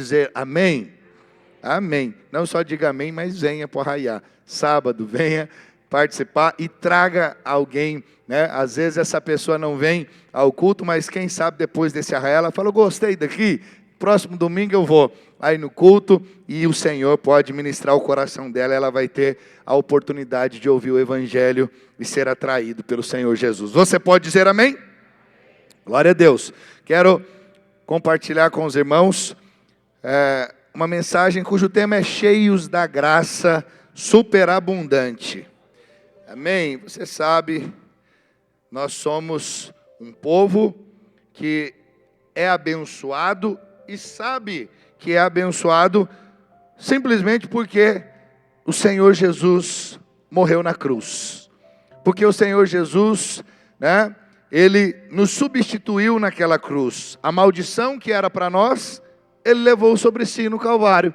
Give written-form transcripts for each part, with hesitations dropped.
Dizer amém? Amém. Não só diga amém, mas venha para o Arraiá. Sábado, venha participar e traga alguém, né? Às vezes essa pessoa não vem ao culto, mas quem sabe depois desse Arraiá, ela fala, gostei daqui, próximo domingo eu vou aí no culto e o Senhor pode ministrar o coração dela, ela vai ter a oportunidade de ouvir o Evangelho e ser atraído pelo Senhor Jesus. Você pode dizer amém? Glória a Deus. Quero compartilhar com os irmãos uma mensagem cujo tema é cheios da graça superabundante. Amém? Você sabe, nós somos um povo que é abençoado e sabe que é abençoado simplesmente porque o Senhor Jesus morreu na cruz. Porque o Senhor Jesus, né, Ele nos substituiu naquela cruz. A maldição que era para nós, Ele levou sobre si no Calvário.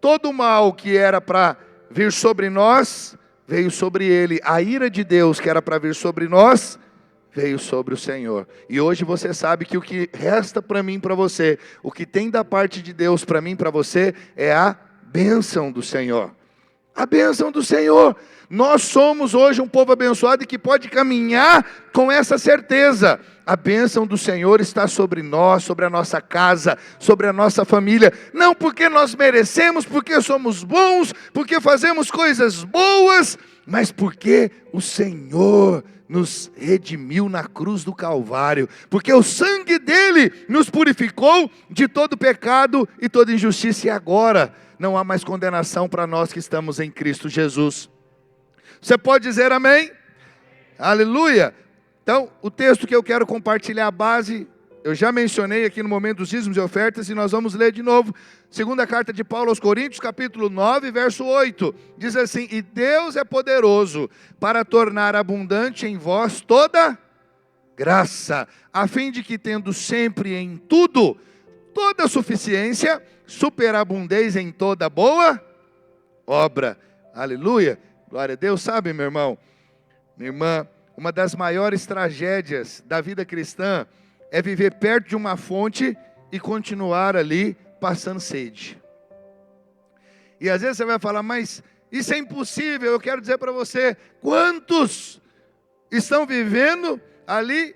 Todo o mal que era para vir sobre nós, veio sobre Ele. A ira de Deus que era para vir sobre nós, veio sobre o Senhor. E hoje você sabe que o que resta para mim e para você, o que tem da parte de Deus para mim e para você, é a bênção do Senhor. A bênção do Senhor. Nós somos hoje um povo abençoado e que pode caminhar com essa certeza. A bênção do Senhor está sobre nós, sobre a nossa casa, sobre a nossa família. Não porque nós merecemos, porque somos bons, porque fazemos coisas boas, mas porque o Senhor nos redimiu na cruz do Calvário. Porque o sangue dele nos purificou de todo pecado e toda injustiça. E agora não há mais condenação para nós que estamos em Cristo Jesus. Você pode dizer amém? Aleluia! Então, o texto que eu quero compartilhar, a base, eu já mencionei aqui no momento dos dízimos e ofertas, e nós vamos ler de novo. Segunda carta de Paulo aos Coríntios, capítulo 9, verso 8. Diz assim, e Deus é poderoso para tornar abundante em vós toda graça, a fim de que tendo sempre em tudo, toda suficiência, superabundeis em toda boa obra. Aleluia! Glória a Deus. Sabe, meu irmão, minha irmã, uma das maiores tragédias da vida cristã é viver perto de uma fonte e continuar ali passando sede. E às vezes você vai falar, mas isso é impossível. Eu quero dizer para você, quantos estão vivendo ali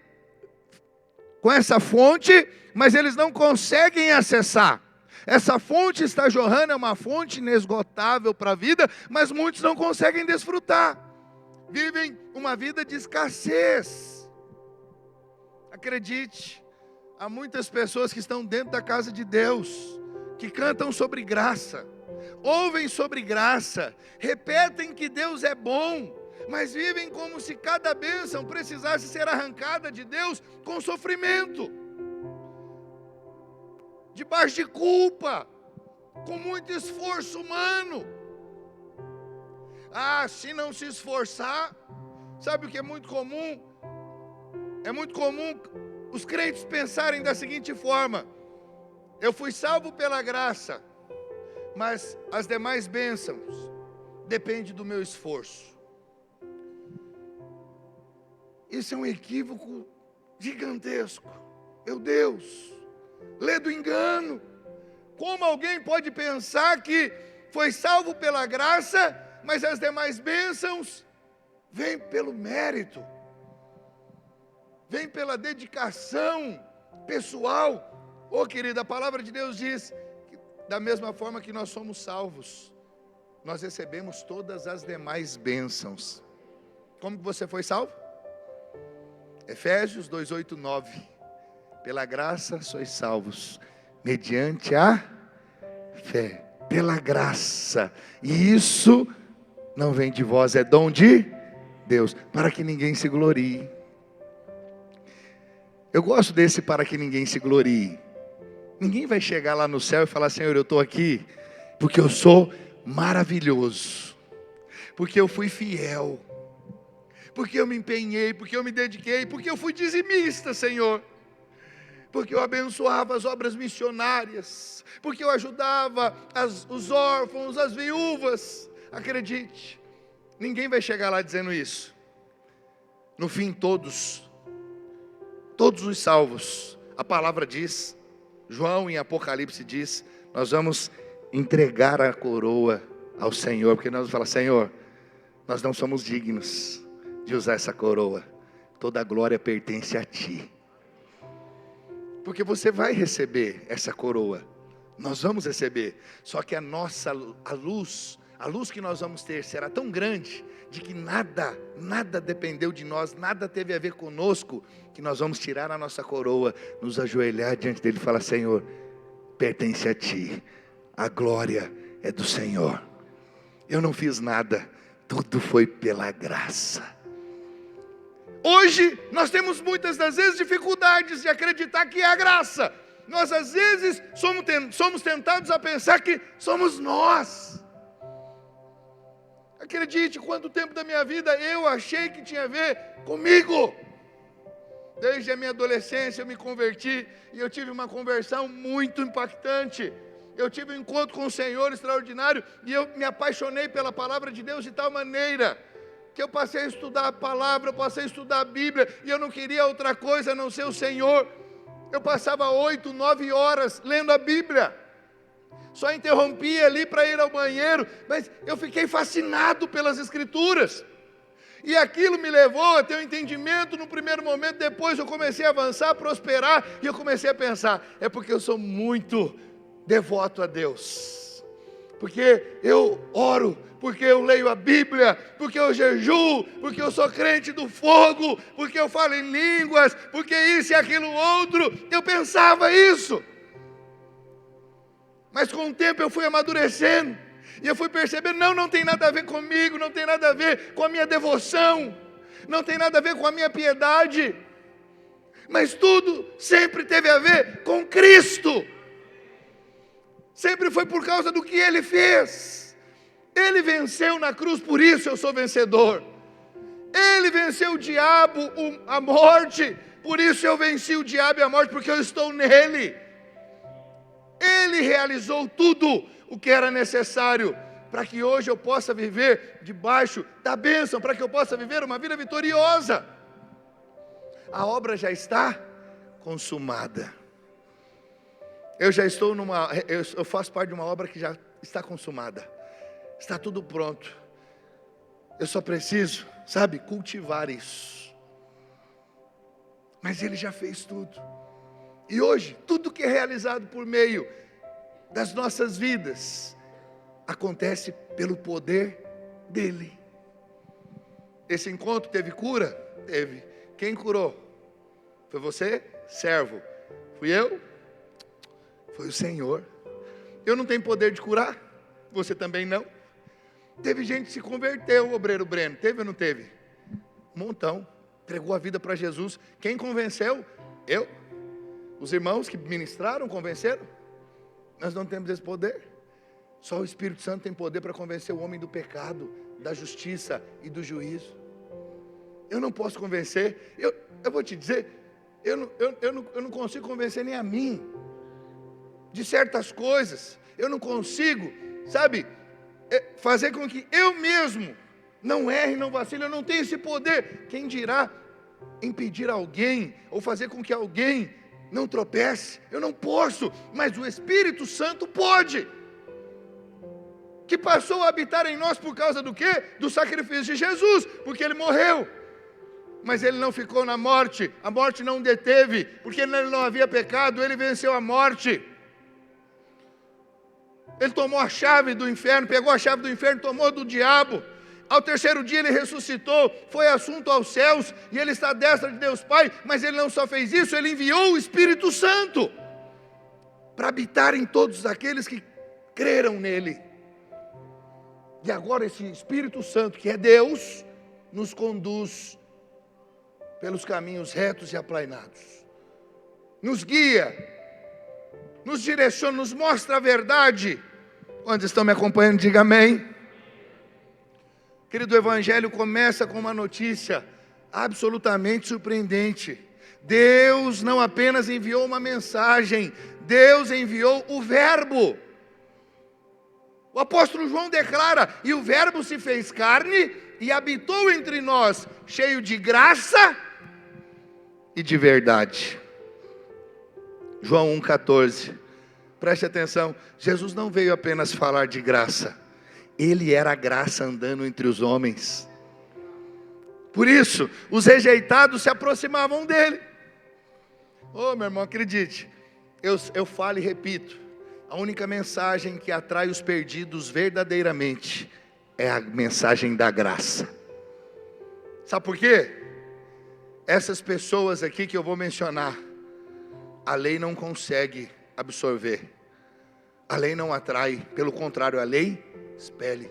com essa fonte, mas eles não conseguem acessar. Essa fonte está jorrando, é uma fonte inesgotável para a vida, mas muitos não conseguem desfrutar. Vivem uma vida de escassez. Acredite, há muitas pessoas que estão dentro da casa de Deus, que cantam sobre graça, ouvem sobre graça, repetem que Deus é bom, mas vivem como se cada bênção precisasse ser arrancada de Deus com sofrimento, debaixo de culpa, com muito esforço humano. Se não se esforçar, sabe o que é muito comum? É muito comum os crentes pensarem da seguinte forma: eu fui salvo pela graça, mas as demais bênçãos dependem do meu esforço. Isso é um equívoco gigantesco. Meu Deus, lê do engano. Como alguém pode pensar que foi salvo pela graça, mas as demais bênçãos vêm pelo mérito, vêm pela dedicação pessoal? Querida, a palavra de Deus diz que da mesma forma que nós somos salvos, nós recebemos todas as demais bênçãos. Como você foi salvo? Efésios 2, 8, 9. Pela graça sois salvos, mediante a fé. Pela graça. E isso não vem de vós, é dom de Deus, para que ninguém se glorie. Eu gosto desse para que ninguém se glorie. Ninguém vai chegar lá no céu e falar, Senhor, eu estou aqui porque eu sou maravilhoso, porque eu fui fiel, porque eu me empenhei, porque eu me dediquei, porque eu fui dizimista, Senhor, porque eu abençoava as obras missionárias, porque eu ajudava os órfãos, as viúvas. Acredite, ninguém vai chegar lá dizendo isso. No fim, todos os salvos, a palavra diz, João em Apocalipse diz, nós vamos entregar a coroa ao Senhor, porque nós vamos falar, Senhor, nós não somos dignos de usar essa coroa, toda a glória pertence a Ti. Porque você vai receber essa coroa, nós vamos receber, só que a luz que nós vamos ter será tão grande, de que nada dependeu de nós, nada teve a ver conosco, que nós vamos tirar a nossa coroa, nos ajoelhar diante dele e falar, Senhor, pertence a Ti, a glória é do Senhor, eu não fiz nada, tudo foi pela graça. Hoje, nós temos muitas das vezes dificuldades de acreditar que é a graça. Nós às vezes somos tentados a pensar que somos nós. Acredite, quanto tempo da minha vida eu achei que tinha a ver comigo. Desde a minha adolescência eu me converti e eu tive uma conversão muito impactante. Eu tive um encontro com o Senhor extraordinário e eu me apaixonei pela palavra de Deus de tal maneira que eu passei a estudar a palavra, eu passei a estudar a Bíblia, e eu não queria outra coisa a não ser o Senhor. Eu passava 8, 9 horas lendo a Bíblia, só interrompia ali para ir ao banheiro, mas eu fiquei fascinado pelas Escrituras, e aquilo me levou a ter um entendimento no primeiro momento. Depois eu comecei a avançar, a prosperar, e eu comecei a pensar, é porque eu sou muito devoto a Deus, porque eu oro, porque eu leio a Bíblia, porque eu jejuo, porque eu sou crente do fogo, porque eu falo em línguas, porque isso e aquilo outro. Eu pensava isso, mas com o tempo eu fui amadurecendo, e eu fui percebendo, não tem nada a ver comigo, não tem nada a ver com a minha devoção, não tem nada a ver com a minha piedade, mas tudo sempre teve a ver com Cristo, sempre foi por causa do que Ele fez. Ele venceu na cruz, por isso eu sou vencedor. Ele venceu o diabo, a morte, por isso eu venci o diabo e a morte, porque eu estou nele. Ele realizou tudo o que era necessário para que hoje eu possa viver debaixo da bênção, para que eu possa viver uma vida vitoriosa. A obra já está consumada. Eu faço parte de uma obra que já está consumada. Está tudo pronto. Eu só preciso, cultivar isso. Mas Ele já fez tudo. E hoje, tudo que é realizado por meio das nossas vidas, acontece pelo poder dEle. Esse encontro teve cura? Teve. Quem curou? Foi você? Servo. Fui eu? Foi o Senhor. Eu não tenho poder de curar? Você também não? Teve gente que se converteu, o obreiro Breno, teve ou não teve? Um montão, entregou a vida para Jesus. Quem convenceu? Eu. Os irmãos que ministraram, convenceram? Nós não temos esse poder. Só o Espírito Santo tem poder para convencer o homem do pecado, da justiça e do juízo. Eu não posso convencer, eu vou te dizer, eu não consigo convencer nem a mim, de certas coisas. Eu não consigo, fazer com que eu mesmo não erre, não vacile. Eu não tenho esse poder. Quem dirá impedir alguém, ou fazer com que alguém não tropece? Eu não posso, mas o Espírito Santo pode, que passou a habitar em nós por causa do quê? Do sacrifício de Jesus, porque Ele morreu, mas Ele não ficou na morte, a morte não o deteve, porque nele não havia pecado, Ele venceu a morte. Ele tomou a chave do inferno, pegou a chave do inferno, tomou do diabo. Ao terceiro dia Ele ressuscitou, foi assunto aos céus, e Ele está à destra de Deus Pai. Mas Ele não só fez isso, Ele enviou o Espírito Santo para habitar em todos aqueles que creram nele. E agora esse Espírito Santo, que é Deus, nos conduz pelos caminhos retos e aplainados, nos guia, nos direciona, nos mostra a verdade. Quantos estão me acompanhando, diga amém. Querido, o Evangelho começa com uma notícia absolutamente surpreendente. Deus não apenas enviou uma mensagem, Deus enviou o Verbo. O apóstolo João declara, e o Verbo se fez carne e habitou entre nós, cheio de graça e de verdade. João 1,14. Preste atenção, Jesus não veio apenas falar de graça, Ele era a graça andando entre os homens. Por isso, os rejeitados se aproximavam dele. Ô meu irmão, acredite, eu falo e repito, a única mensagem que atrai os perdidos verdadeiramente é a mensagem da graça. Sabe por quê? Essas pessoas aqui que eu vou mencionar, a lei não consegue absorver, a lei não atrai, pelo contrário, a lei expele.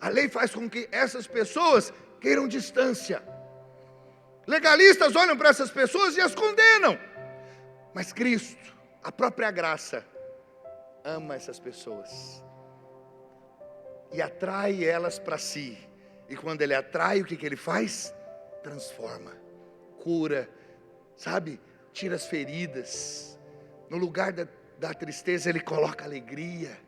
A lei faz com que essas pessoas queiram distância. Legalistas olham para essas pessoas e as condenam. Mas Cristo, a própria graça, ama essas pessoas e atrai elas para si. E quando Ele atrai, o que Ele faz? Transforma, cura, sabe? Tira as feridas. No lugar da tristeza, Ele coloca alegria,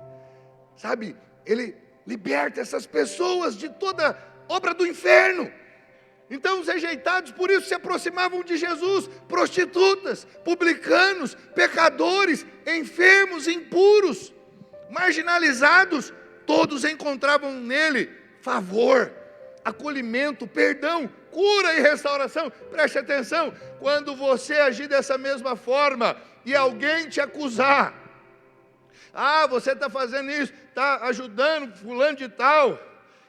sabe? Ele liberta essas pessoas de toda obra do inferno. Então os rejeitados por isso se aproximavam de Jesus, prostitutas, publicanos, pecadores, enfermos, impuros, marginalizados, todos encontravam nele favor, acolhimento, perdão, cura e restauração. Preste atenção, quando você agir dessa mesma forma e alguém te acusar, você está fazendo isso, está ajudando fulano de tal,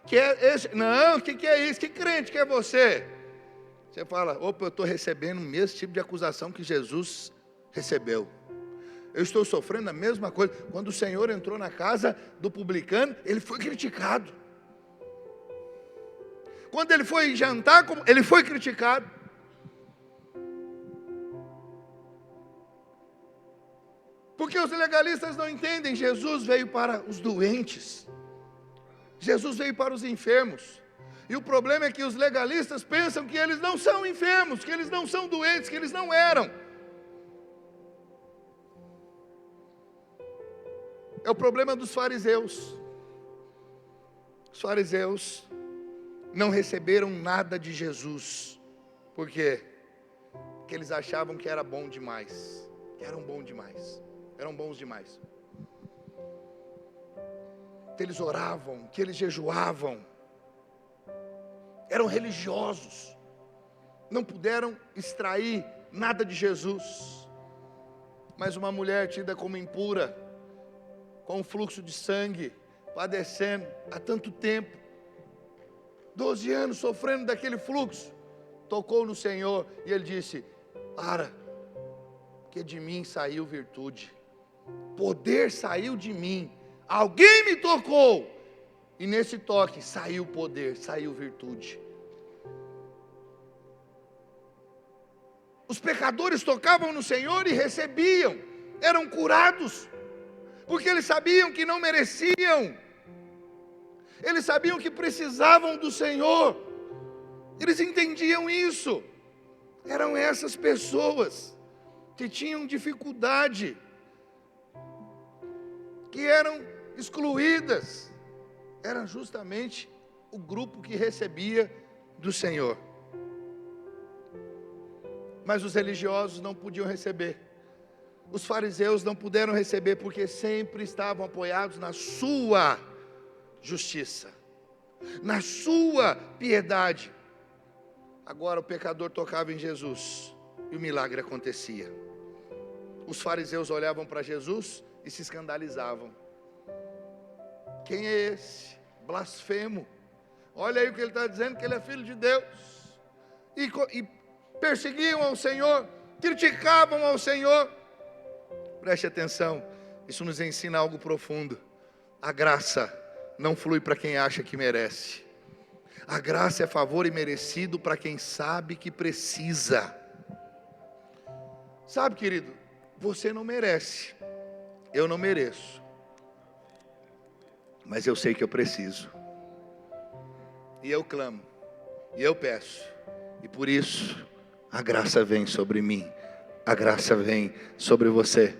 que é esse, não, que é isso, que crente que é você? Você fala, opa, eu estou recebendo o mesmo tipo de acusação que Jesus recebeu, eu estou sofrendo a mesma coisa. Quando o Senhor entrou na casa do publicano, Ele foi criticado. Quando Ele foi jantar, Ele foi criticado. Porque os legalistas não entendem, Jesus veio para os doentes, Jesus veio para os enfermos. E o problema é que os legalistas pensam que eles não são enfermos, que eles não são doentes, que eles não eram. É o problema dos fariseus. Os fariseus não receberam nada de Jesus. Por quê? Porque eles achavam que era bom demais, que eram bons demais. Eram bons demais. Que eles oravam, que eles jejuavam, eram religiosos, não puderam extrair nada de Jesus. Mas uma mulher tida como impura, com um fluxo de sangue, padecendo há tanto tempo, 12 anos sofrendo daquele fluxo, tocou no Senhor e Ele disse, para, que de mim saiu virtude, poder saiu de mim, alguém me tocou, e nesse toque saiu poder, saiu virtude. Os pecadores tocavam no Senhor e recebiam, eram curados, porque eles sabiam que não mereciam, eles sabiam que precisavam do Senhor, eles entendiam isso. Eram essas pessoas que tinham dificuldade, que eram excluídas, era justamente o grupo que recebia do Senhor. Mas os religiosos não podiam receber, os fariseus não puderam receber, porque sempre estavam apoiados na sua justiça, na sua piedade. Agora o pecador tocava em Jesus e o milagre acontecia. Os fariseus olhavam para Jesus e se escandalizavam. Quem é esse? Blasfemo. Olha aí o que ele está dizendo, que ele é filho de Deus. E perseguiam ao Senhor, criticavam ao Senhor. Preste atenção, isso nos ensina algo profundo. A graça não flui para quem acha que merece. A graça é favor imerecido para quem sabe que precisa. Sabe, querido, você não merece, eu não mereço, mas eu sei que eu preciso, e eu clamo, e eu peço, e por isso a graça vem sobre mim, a graça vem sobre você.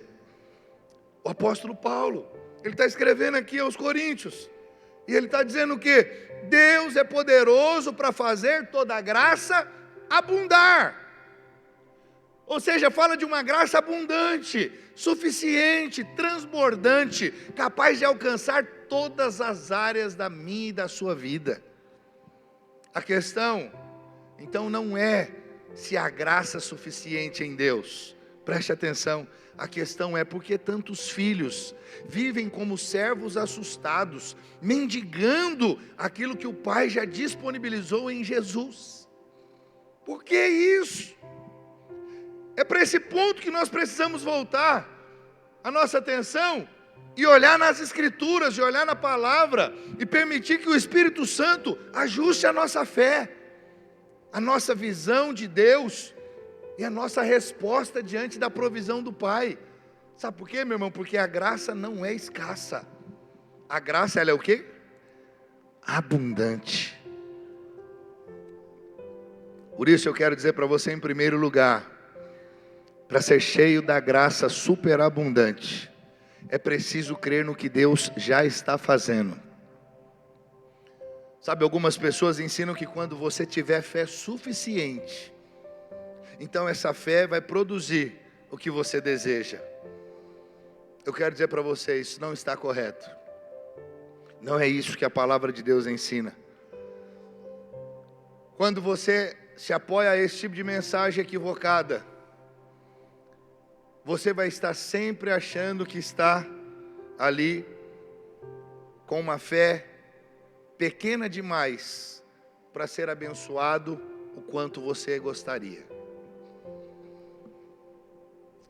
O apóstolo Paulo, ele está escrevendo aqui aos Coríntios, e ele está dizendo o quê? Deus é poderoso para fazer toda a graça abundar. Ou seja, fala de uma graça abundante, suficiente, transbordante, capaz de alcançar todas as áreas da minha e da sua vida. A questão, então, não é se há graça suficiente em Deus. Preste atenção, a questão é por que tantos filhos vivem como servos assustados, mendigando aquilo que o Pai já disponibilizou em Jesus. Por que isso? É para esse ponto que nós precisamos voltar a nossa atenção e olhar nas Escrituras, e olhar na palavra, e permitir que o Espírito Santo ajuste a nossa fé, a nossa visão de Deus e a nossa resposta diante da provisão do Pai. Sabe por quê, meu irmão? Porque a graça não é escassa. A graça, ela é o quê? Abundante. Por isso eu quero dizer para você, em primeiro lugar, para ser cheio da graça superabundante, é preciso crer no que Deus já está fazendo. Sabe, algumas pessoas ensinam que quando você tiver fé suficiente, então essa fé vai produzir o que você deseja. Eu quero dizer para você, isso não está correto. Não é isso que a palavra de Deus ensina. Quando você se apoia a esse tipo de mensagem equivocada, você vai estar sempre achando que está ali com uma fé pequena demais para ser abençoado o quanto você gostaria.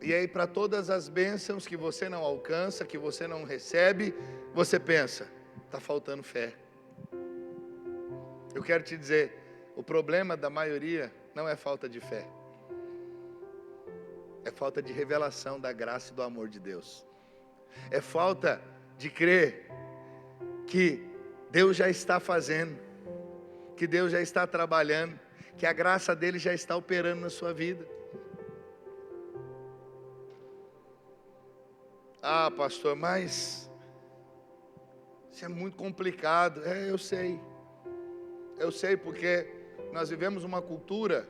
E aí, para todas as bênçãos que você não alcança, que você não recebe, você pensa, está faltando fé. Eu quero te dizer, o problema da maioria não é falta de fé, é falta de revelação da graça e do amor de Deus. É falta de crer que Deus já está fazendo, que Deus já está trabalhando, que a graça dele já está operando na sua vida. Ah, pastor, mas isso é muito complicado. Eu sei porque nós vivemos uma cultura,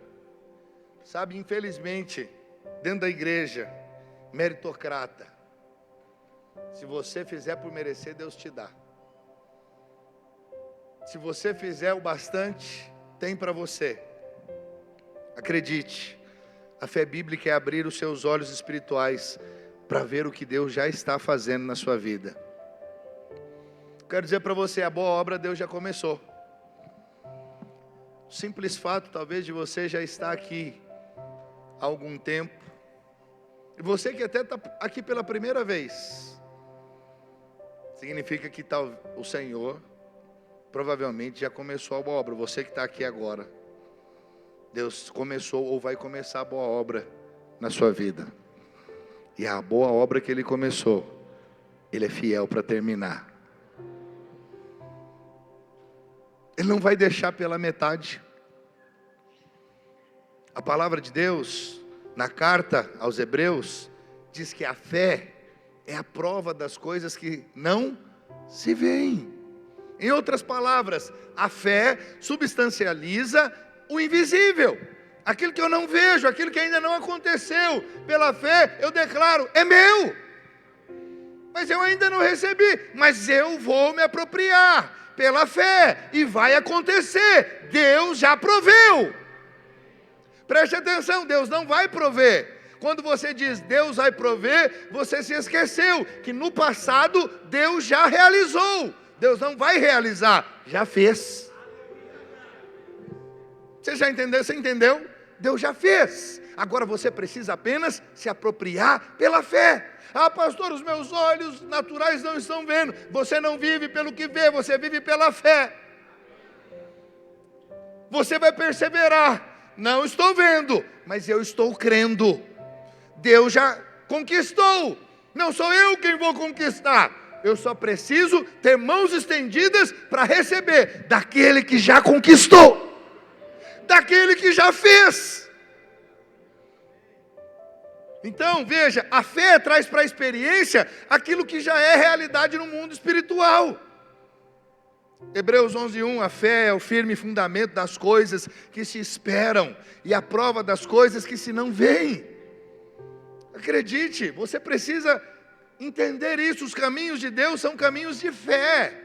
sabe, infelizmente, dentro da igreja, meritocrata. Se você fizer por merecer, Deus te dá. Se você fizer o bastante, tem para você. Acredite, a fé bíblica é abrir os seus olhos espirituais para ver o que Deus já está fazendo na sua vida. Quero dizer para você, a boa obra Deus já começou. O simples fato, talvez, de você já estar aqui há algum tempo, e você que até está aqui pela primeira vez, significa que o Senhor provavelmente já começou a boa obra. Você que está aqui agora, Deus começou ou vai começar a boa obra na sua vida. E a boa obra que Ele começou, Ele é fiel para terminar. Ele não vai deixar pela metade. A palavra de Deus, na carta aos Hebreus, diz que a fé é a prova das coisas que não se veem. Em outras palavras, a fé substancializa o invisível. Aquilo que eu não vejo, aquilo que ainda não aconteceu. Pela fé eu declaro, é meu. Mas eu ainda não recebi. Mas eu vou me apropriar pela fé. E vai acontecer. Deus já proveu. Preste atenção, Deus não vai prover. Quando você diz Deus vai prover, você se esqueceu que no passado Deus já realizou. Deus não vai realizar, já fez. Você já entendeu? Você entendeu? Deus já fez. Agora você precisa apenas se apropriar pela fé. Ah, pastor, os meus olhos naturais não estão vendo. Você não vive pelo que vê, você vive pela fé. Você vai perseverar. Não estou vendo, mas eu estou crendo. Deus já conquistou. Não sou eu quem vou conquistar. Eu só preciso ter mãos estendidas para receber daquele que já conquistou, daquele que já fez. Então, veja, a fé traz para a experiência aquilo que já é realidade no mundo espiritual. Hebreus 11:1, a fé é o firme fundamento das coisas que se esperam e a prova das coisas que se não veem. Acredite, você precisa entender isso. Os caminhos de Deus são caminhos de fé.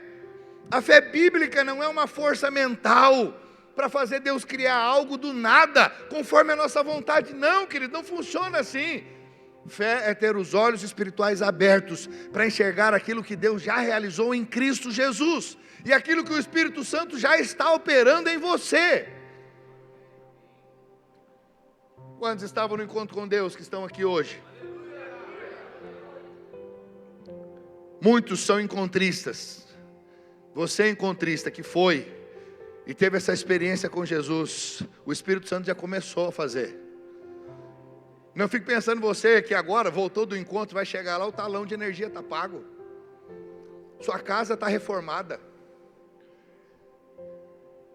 A fé bíblica não é uma força mental para fazer Deus criar algo do nada, conforme a nossa vontade. Não, querido, não funciona assim. Fé é ter os olhos espirituais abertos para enxergar aquilo que Deus já realizou em Cristo Jesus e aquilo que o Espírito Santo já está operando em você. Quantos estavam no encontro com Deus que estão aqui hoje? Muitos são encontristas. Você é encontrista que foi e teve essa experiência com Jesus, o Espírito Santo já começou a fazer. Não fique pensando você que agora voltou do encontro, vai chegar lá, o talão de energia está pago. Sua casa está reformada.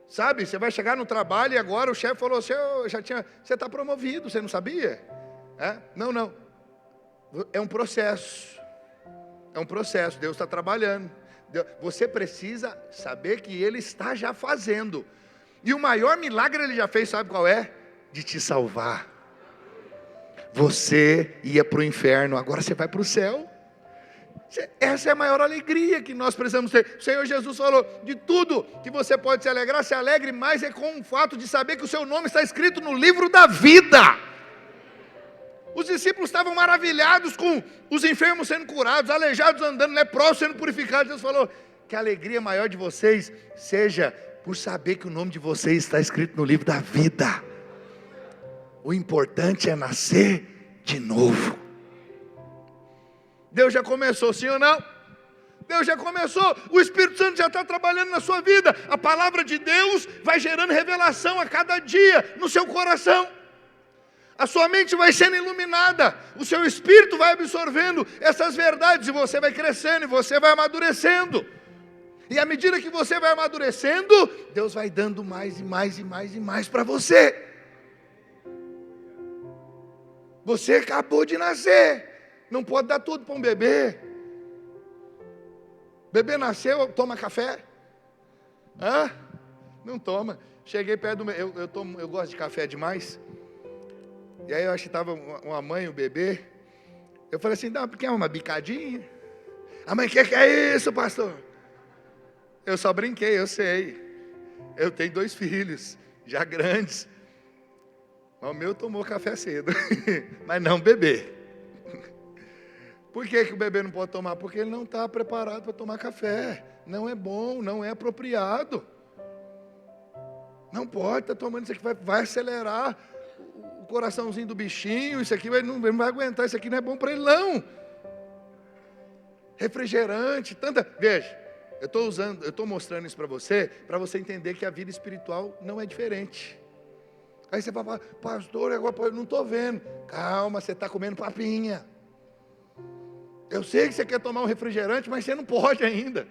Sabe, você vai chegar no trabalho e agora o chefe falou, você está promovido, você não sabia? Não. É um processo. É um processo, Deus está trabalhando. Você precisa saber que Ele está já fazendo. E o maior milagre Ele já fez, sabe qual é? De te salvar. Você ia para o inferno, agora você vai para o céu. Essa é a maior alegria que nós precisamos ter. O Senhor Jesus falou, de tudo que você pode se alegrar, se alegre mais é com o fato de saber que o seu nome está escrito no livro da vida. Os discípulos estavam maravilhados com os enfermos sendo curados, aleijados andando, leprosos sendo purificados. Deus falou, que a alegria maior de vocês seja por saber que o nome de vocês está escrito no livro da vida. O importante é nascer de novo. Deus já começou, sim ou não? Deus já começou, o Espírito Santo já está trabalhando na sua vida. A palavra de Deus vai gerando revelação a cada dia no seu coração. A sua mente vai sendo iluminada, o seu espírito vai absorvendo essas verdades, e você vai crescendo, e você vai amadurecendo. E à medida que você vai amadurecendo, Deus vai dando mais e mais e mais e mais para você. Você acabou de nascer, não pode dar tudo para um bebê. Bebê nasceu, toma café? Não toma. Cheguei perto do meu, eu gosto de café demais. E aí eu acho que estava uma mãe e um bebê. Eu falei assim, quer uma bicadinha? A mãe, que é isso, pastor? Eu só brinquei, eu sei. Eu tenho 2 filhos, já grandes. Mas o meu tomou café cedo, mas não bebê. Por que o bebê não pode tomar? Porque ele não está preparado para tomar café. Não é bom, não é apropriado. Não pode estar tomando isso aqui, vai acelerar o coraçãozinho do bichinho. Isso aqui não vai aguentar, isso aqui não é bom para ele não. Refrigerante, veja, eu estou mostrando isso para você entender que a vida espiritual não é diferente. Aí você fala, pastor, agora eu não estou vendo. Calma, você está comendo papinha. Eu sei que você quer tomar um refrigerante, mas você não pode ainda.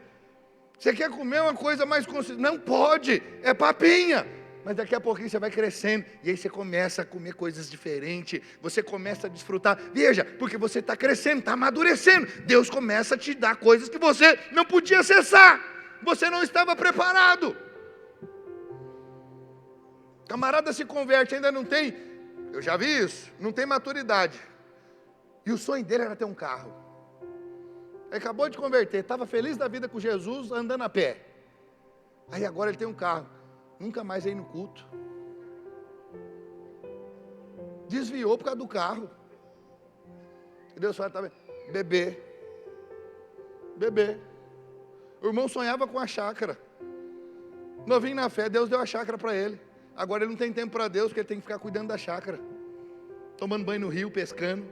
Você quer comer uma coisa mais consistente, não pode, é papinha. Mas daqui a pouquinho você vai crescendo, e aí você começa a comer coisas diferentes, você começa a desfrutar. Veja, porque você está crescendo, está amadurecendo. Deus começa a te dar coisas que você não podia acessar, você não estava preparado. Camarada se converte, ainda não tem, eu já vi isso, não tem maturidade. E o sonho dele era ter um carro. Ele acabou de converter, estava feliz da vida com Jesus, andando a pé. Aí agora ele tem um carro. Nunca mais veio no culto. Desviou por causa do carro. E Deus fala, tá vendo? Bebê. O irmão sonhava com a chácara. Novinho na fé, Deus deu a chácara para ele. Agora ele não tem tempo para Deus, porque ele tem que ficar cuidando da chácara. Tomando banho no rio, pescando.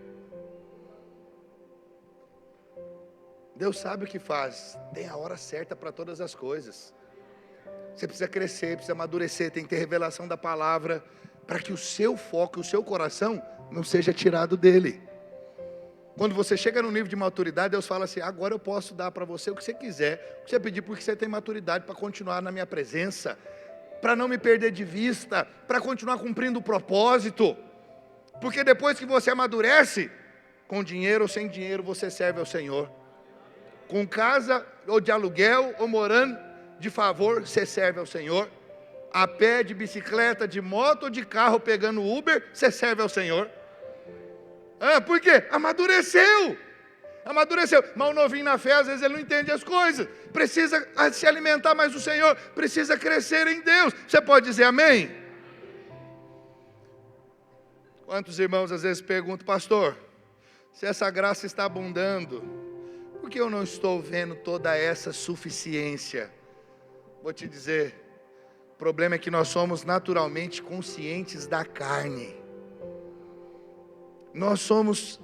Deus sabe o que faz. Tem a hora certa para todas as coisas. Você precisa crescer, precisa amadurecer, tem que ter revelação da palavra, para que o seu foco, o seu coração, não seja tirado dele. Quando você chega no nível de maturidade, Deus fala assim, agora eu posso dar para você o que você quiser, o que você pedir, porque você tem maturidade para continuar na minha presença, para não me perder de vista, para continuar cumprindo o propósito. Porque depois que você amadurece, com dinheiro ou sem dinheiro, você serve ao Senhor. Com casa ou de aluguel, ou morando de favor, você serve ao Senhor. A pé, de bicicleta, de moto ou de carro, pegando Uber, você serve ao Senhor. Por quê? Amadureceu. Mas o novinho na fé, às vezes ele não entende as coisas. Precisa se alimentar mais do Senhor. Precisa crescer em Deus. Você pode dizer amém? Quantos irmãos às vezes perguntam: pastor, se essa graça está abundando, por que eu não estou vendo toda essa suficiência? Vou te dizer, o problema é que nós somos naturalmente conscientes da carne. Nós somos,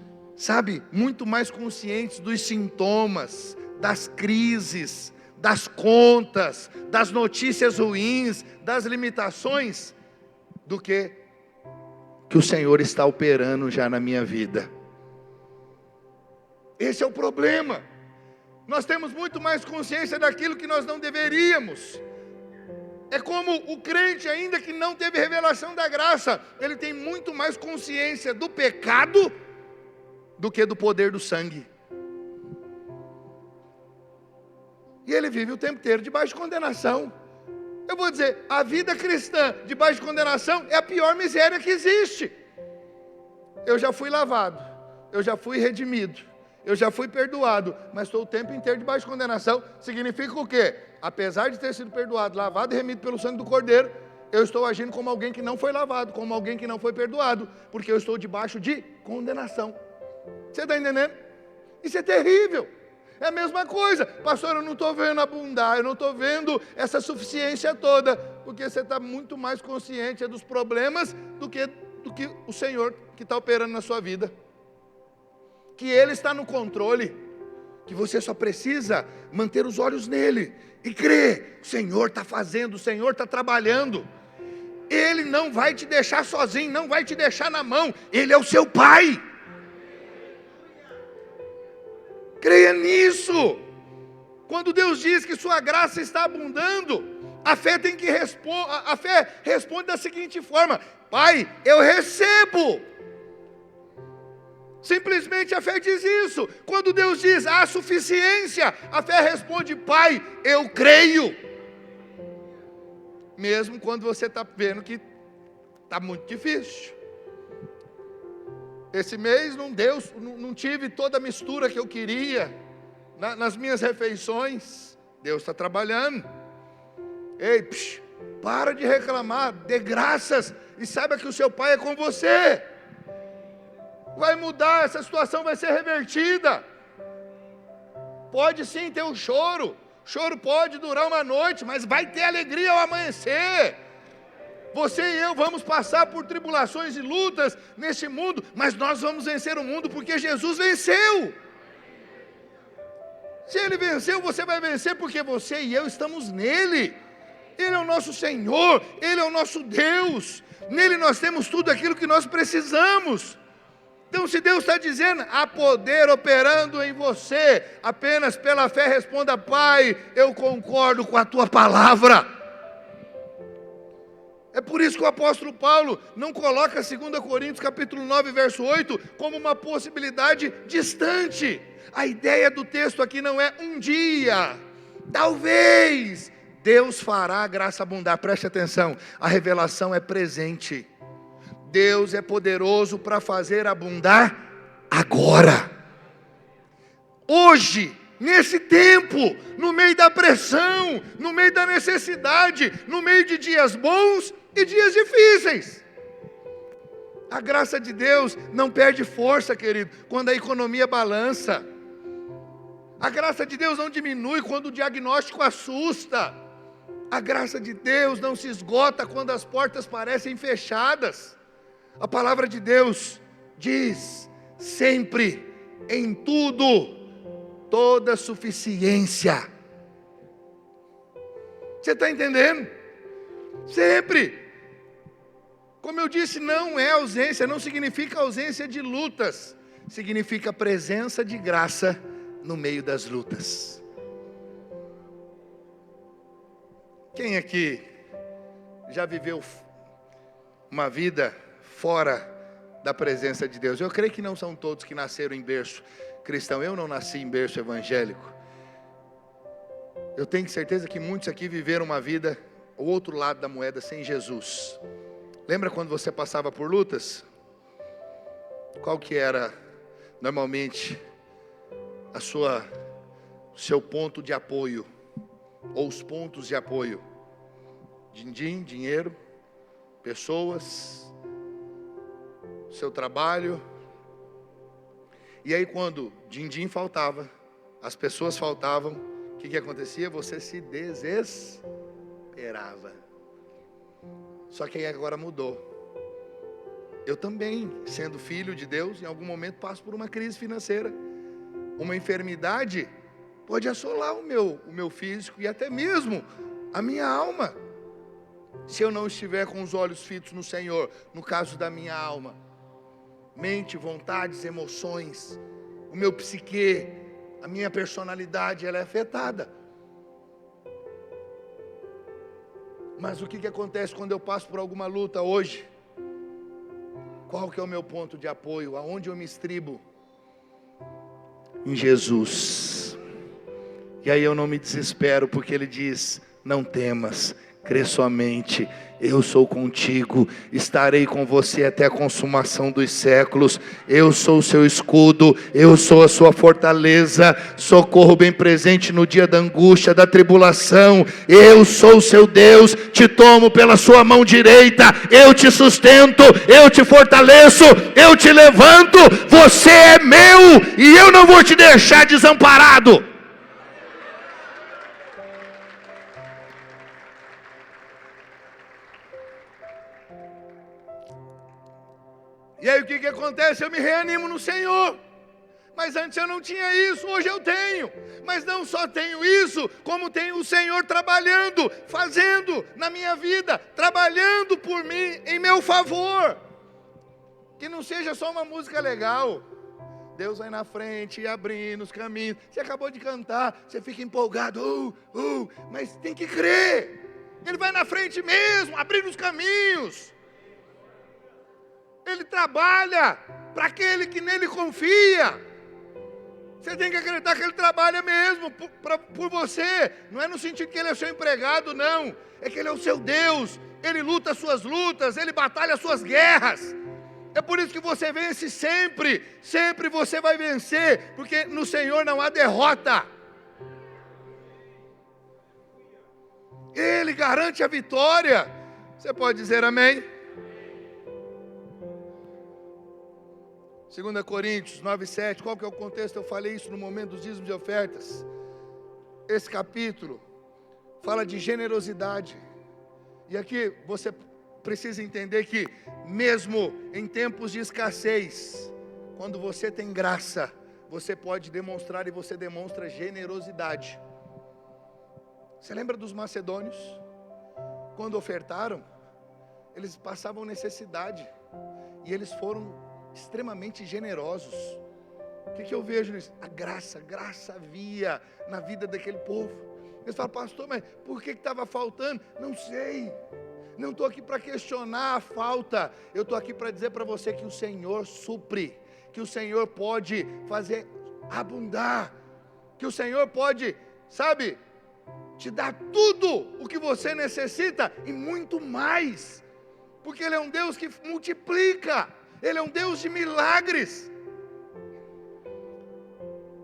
muito mais conscientes dos sintomas, das crises, das contas, das notícias ruins, das limitações, do que o Senhor está operando já na minha vida. Esse é o problema. Nós temos muito mais consciência daquilo que nós não deveríamos. É como o crente, ainda que não teve revelação da graça, ele tem muito mais consciência do pecado do que do poder do sangue. E ele vive o tempo inteiro debaixo de condenação. Eu vou dizer, a vida cristã debaixo de condenação é a pior miséria que existe. Eu já fui lavado, eu já fui redimido, eu já fui perdoado, mas estou o tempo inteiro debaixo de condenação. Significa o quê? Apesar de ter sido perdoado, lavado e remido pelo sangue do Cordeiro, eu estou agindo como alguém que não foi lavado, como alguém que não foi perdoado, porque eu estou debaixo de condenação. Você está entendendo? Isso é terrível. É a mesma coisa. Pastor, eu não estou vendo abundar, eu não estou vendo essa suficiência toda, porque você está muito mais consciente dos problemas do que o Senhor que está operando na sua vida. Que Ele está no controle, que você só precisa manter os olhos nele e crer. O Senhor está fazendo, o Senhor está trabalhando. Ele não vai te deixar sozinho, não vai te deixar na mão. Ele é o seu Pai. Creia nisso. Quando Deus diz que sua graça está abundando, a fé tem que a fé responde da seguinte forma: Pai, eu recebo. Simplesmente a fé diz isso. Quando Deus diz há suficiência, a fé responde: Pai, eu creio. Mesmo quando você está vendo que está muito difícil. Esse mês não tive toda a mistura que eu queria nas minhas refeições. Deus está trabalhando. Ei, para de reclamar, dê graças e saiba que o seu Pai é com você. Vai mudar, essa situação vai ser revertida. Pode sim ter um choro pode durar uma noite, mas vai ter alegria ao amanhecer. Você e eu vamos passar por tribulações e lutas neste mundo, mas nós vamos vencer o mundo porque Jesus venceu. Se Ele venceu, você vai vencer porque você e eu estamos nele. Ele é o nosso Senhor, Ele é o nosso Deus. Nele nós temos tudo aquilo que nós precisamos. Então, se Deus está dizendo, há poder operando em você, apenas pela fé responda: Pai, eu concordo com a tua palavra. É por isso que o apóstolo Paulo não coloca 2 Coríntios capítulo 9, verso 8, como uma possibilidade distante. A ideia do texto aqui não é um dia, talvez, Deus fará a graça abundar. Preste atenção, a revelação é presente. Deus é poderoso para fazer abundar agora. Hoje, nesse tempo, no meio da pressão, no meio da necessidade, no meio de dias bons e dias difíceis. A graça de Deus não perde força, querido, quando a economia balança. A graça de Deus não diminui quando o diagnóstico assusta. A graça de Deus não se esgota quando as portas parecem fechadas. A palavra de Deus diz: sempre, em tudo, toda suficiência. Você está entendendo? Sempre. Como eu disse, não é ausência, não significa ausência de lutas, significa presença de graça no meio das lutas. Quem aqui já viveu uma vida fora da presença de Deus? Eu creio que não são todos que nasceram em berço cristão. Eu não nasci em berço evangélico. Eu tenho certeza que muitos aqui viveram uma vida, o outro lado da moeda, sem Jesus. Lembra quando você passava por lutas? qual que era normalmente o seu ponto de apoio, ou os pontos de apoio? Din-din, dinheiro, pessoas, seu trabalho. E aí quando din-din faltava, as pessoas faltavam, o que acontecia? Você se desesperava. Só que aí agora mudou. Eu também, sendo filho de Deus, em algum momento passo por uma crise financeira. Uma enfermidade pode assolar o meu físico e até mesmo a minha alma. Se eu não estiver com os olhos fitos no Senhor, no caso da minha alma, mente, vontades, emoções, o meu psique, a minha personalidade, ela é afetada. Mas o que acontece quando eu passo por alguma luta hoje? Qual que é o meu ponto de apoio? Aonde eu me estribo? Em Jesus. E aí eu não me desespero, porque Ele diz: não temas, crê somente, eu sou contigo, estarei com você até a consumação dos séculos. Eu sou o seu escudo, eu sou a sua fortaleza, socorro bem presente no dia da angústia, da tribulação. Eu sou o seu Deus, te tomo pela sua mão direita, eu te sustento, eu te fortaleço, eu te levanto. Você é meu e eu não vou te deixar desamparado. E aí o que acontece? Eu me reanimo no Senhor. Mas antes eu não tinha isso, hoje eu tenho. Mas não só tenho isso, como tenho o Senhor trabalhando, fazendo na minha vida, trabalhando por mim, em meu favor. Que não seja só uma música legal. Deus vai na frente e abrindo os caminhos. Você acabou de cantar, você fica empolgado, mas tem que crer. Ele vai na frente mesmo, abrindo os caminhos. Ele trabalha para aquele que nele confia. Você tem que acreditar que Ele trabalha mesmo por você. Não é no sentido que Ele é seu empregado, não. É que Ele é o seu Deus. Ele luta as suas lutas, Ele batalha as suas guerras. É por isso que você vence sempre. Sempre você vai vencer, porque no Senhor não há derrota. Ele garante a vitória. Você pode dizer amém? 2 Coríntios 9:7, qual que é o contexto? Eu falei isso no momento dos dízimos e ofertas. Esse capítulo fala de generosidade. E aqui você precisa entender que mesmo em tempos de escassez, quando você tem graça, você pode demonstrar, e você demonstra generosidade. Você lembra dos macedônios? Quando ofertaram, eles passavam necessidade, e eles foram extremamente generosos. O que eu vejo nisso? A graça havia na vida daquele povo. Eles falam: pastor, mas por que estava faltando? Não sei. Não estou aqui para questionar a falta. Eu estou aqui para dizer para você que o Senhor supre, que o Senhor pode fazer abundar, que o Senhor pode, sabe, te dar tudo o que você necessita e muito mais, porque Ele é um Deus que multiplica. Ele é um Deus de milagres.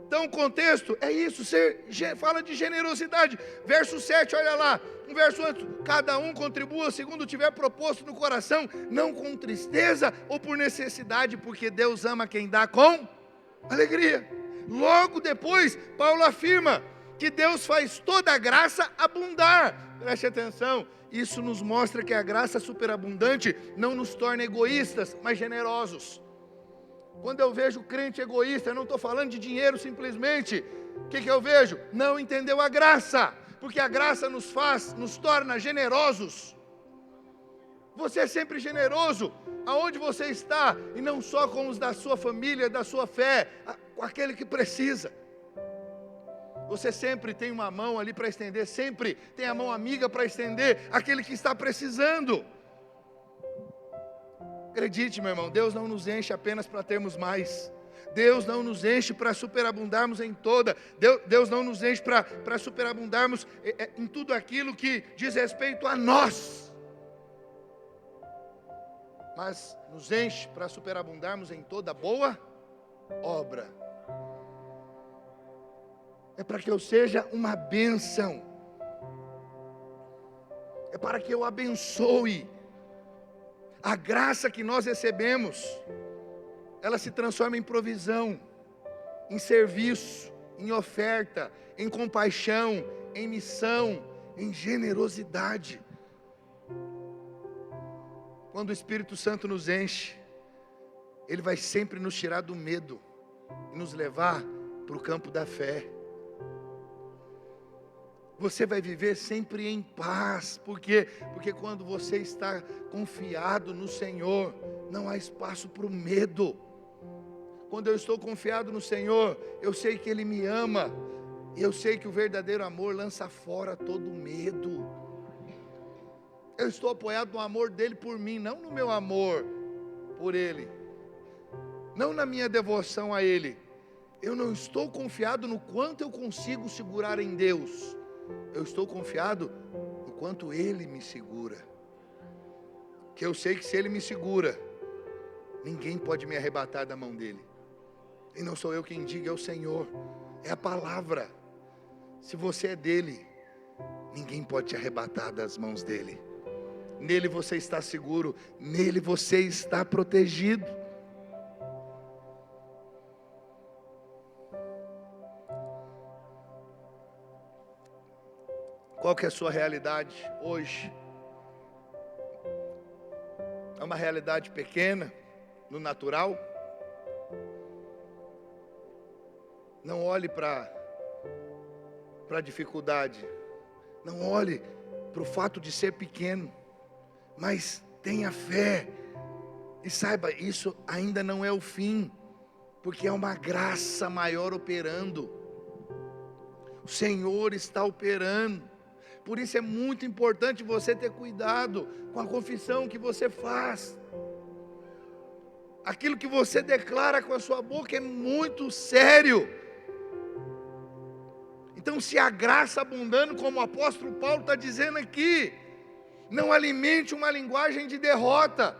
Então o contexto é isso, fala de generosidade. Verso 7, olha lá, um verso antes: cada um contribua segundo tiver proposto no coração, não com tristeza ou por necessidade, porque Deus ama quem dá com alegria. Logo depois, Paulo afirma que Deus faz toda a graça abundar. Preste atenção, isso nos mostra que a graça superabundante não nos torna egoístas, mas generosos. Quando eu vejo crente egoísta, eu não estou falando de dinheiro simplesmente. O que eu vejo? Não entendeu a graça, porque a graça nos torna generosos. Você é sempre generoso, aonde você está, e não só com os da sua família, da sua fé, com aquele que precisa. Você sempre tem uma mão ali para estender, sempre tem a mão amiga para estender aquele que está precisando. Acredite, meu irmão, Deus não nos enche apenas para termos mais. Deus não nos enche para superabundarmos em toda. Deus não nos enche para superabundarmos em tudo aquilo que diz respeito a nós. mas nos enche para superabundarmos em toda boa obra. É para que eu seja uma bênção. É para que eu abençoe. A graça que nós recebemos, ela se transforma em provisão, em serviço, em oferta, em compaixão, em missão, em generosidade. Quando o Espírito Santo nos enche, Ele vai sempre nos tirar do medo e nos levar para o campo da fé. Você vai viver sempre em paz, porque quando você está confiado no Senhor, não há espaço para o medo. Quando eu estou confiado no Senhor, eu sei que Ele me ama, eu sei que o verdadeiro amor lança fora todo medo. Eu estou apoiado no amor dEle por mim, não no meu amor por Ele, não na minha devoção a Ele. Eu não estou confiado no quanto eu consigo segurar em Deus. Eu estou confiado no quanto Ele me segura. Que eu sei que se Ele me segura, ninguém pode me arrebatar da mão dEle. E não sou eu quem diga, é o Senhor, é a palavra. Se você é dEle, ninguém pode te arrebatar das mãos dEle. Nele você está seguro, nele você está protegido. Qual que é a sua realidade hoje? É uma realidade pequena, no natural? Não olhe para a dificuldade, não olhe para o fato de ser pequeno, mas tenha fé, e saiba, isso ainda não é o fim, porque é uma graça maior operando, o Senhor está operando. Por isso é muito importante você ter cuidado com a confissão que você faz. Aquilo que você declara com a sua boca é muito sério. Então, se a graça abundando, como o apóstolo Paulo está dizendo aqui, não alimente uma linguagem de derrota.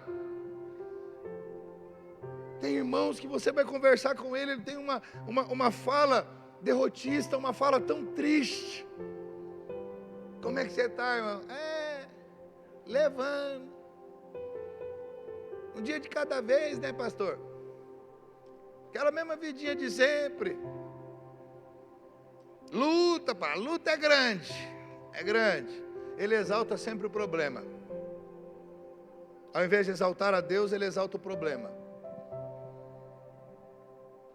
Tem irmãos que você vai conversar com ele tem uma fala derrotista, uma fala tão triste. Como é que você está, irmão? Levando. Um dia de cada vez, né, pastor? Aquela mesma vidinha de sempre. Luta, pá, luta é grande. É grande. Ele exalta sempre o problema. Ao invés de exaltar a Deus, ele exalta o problema.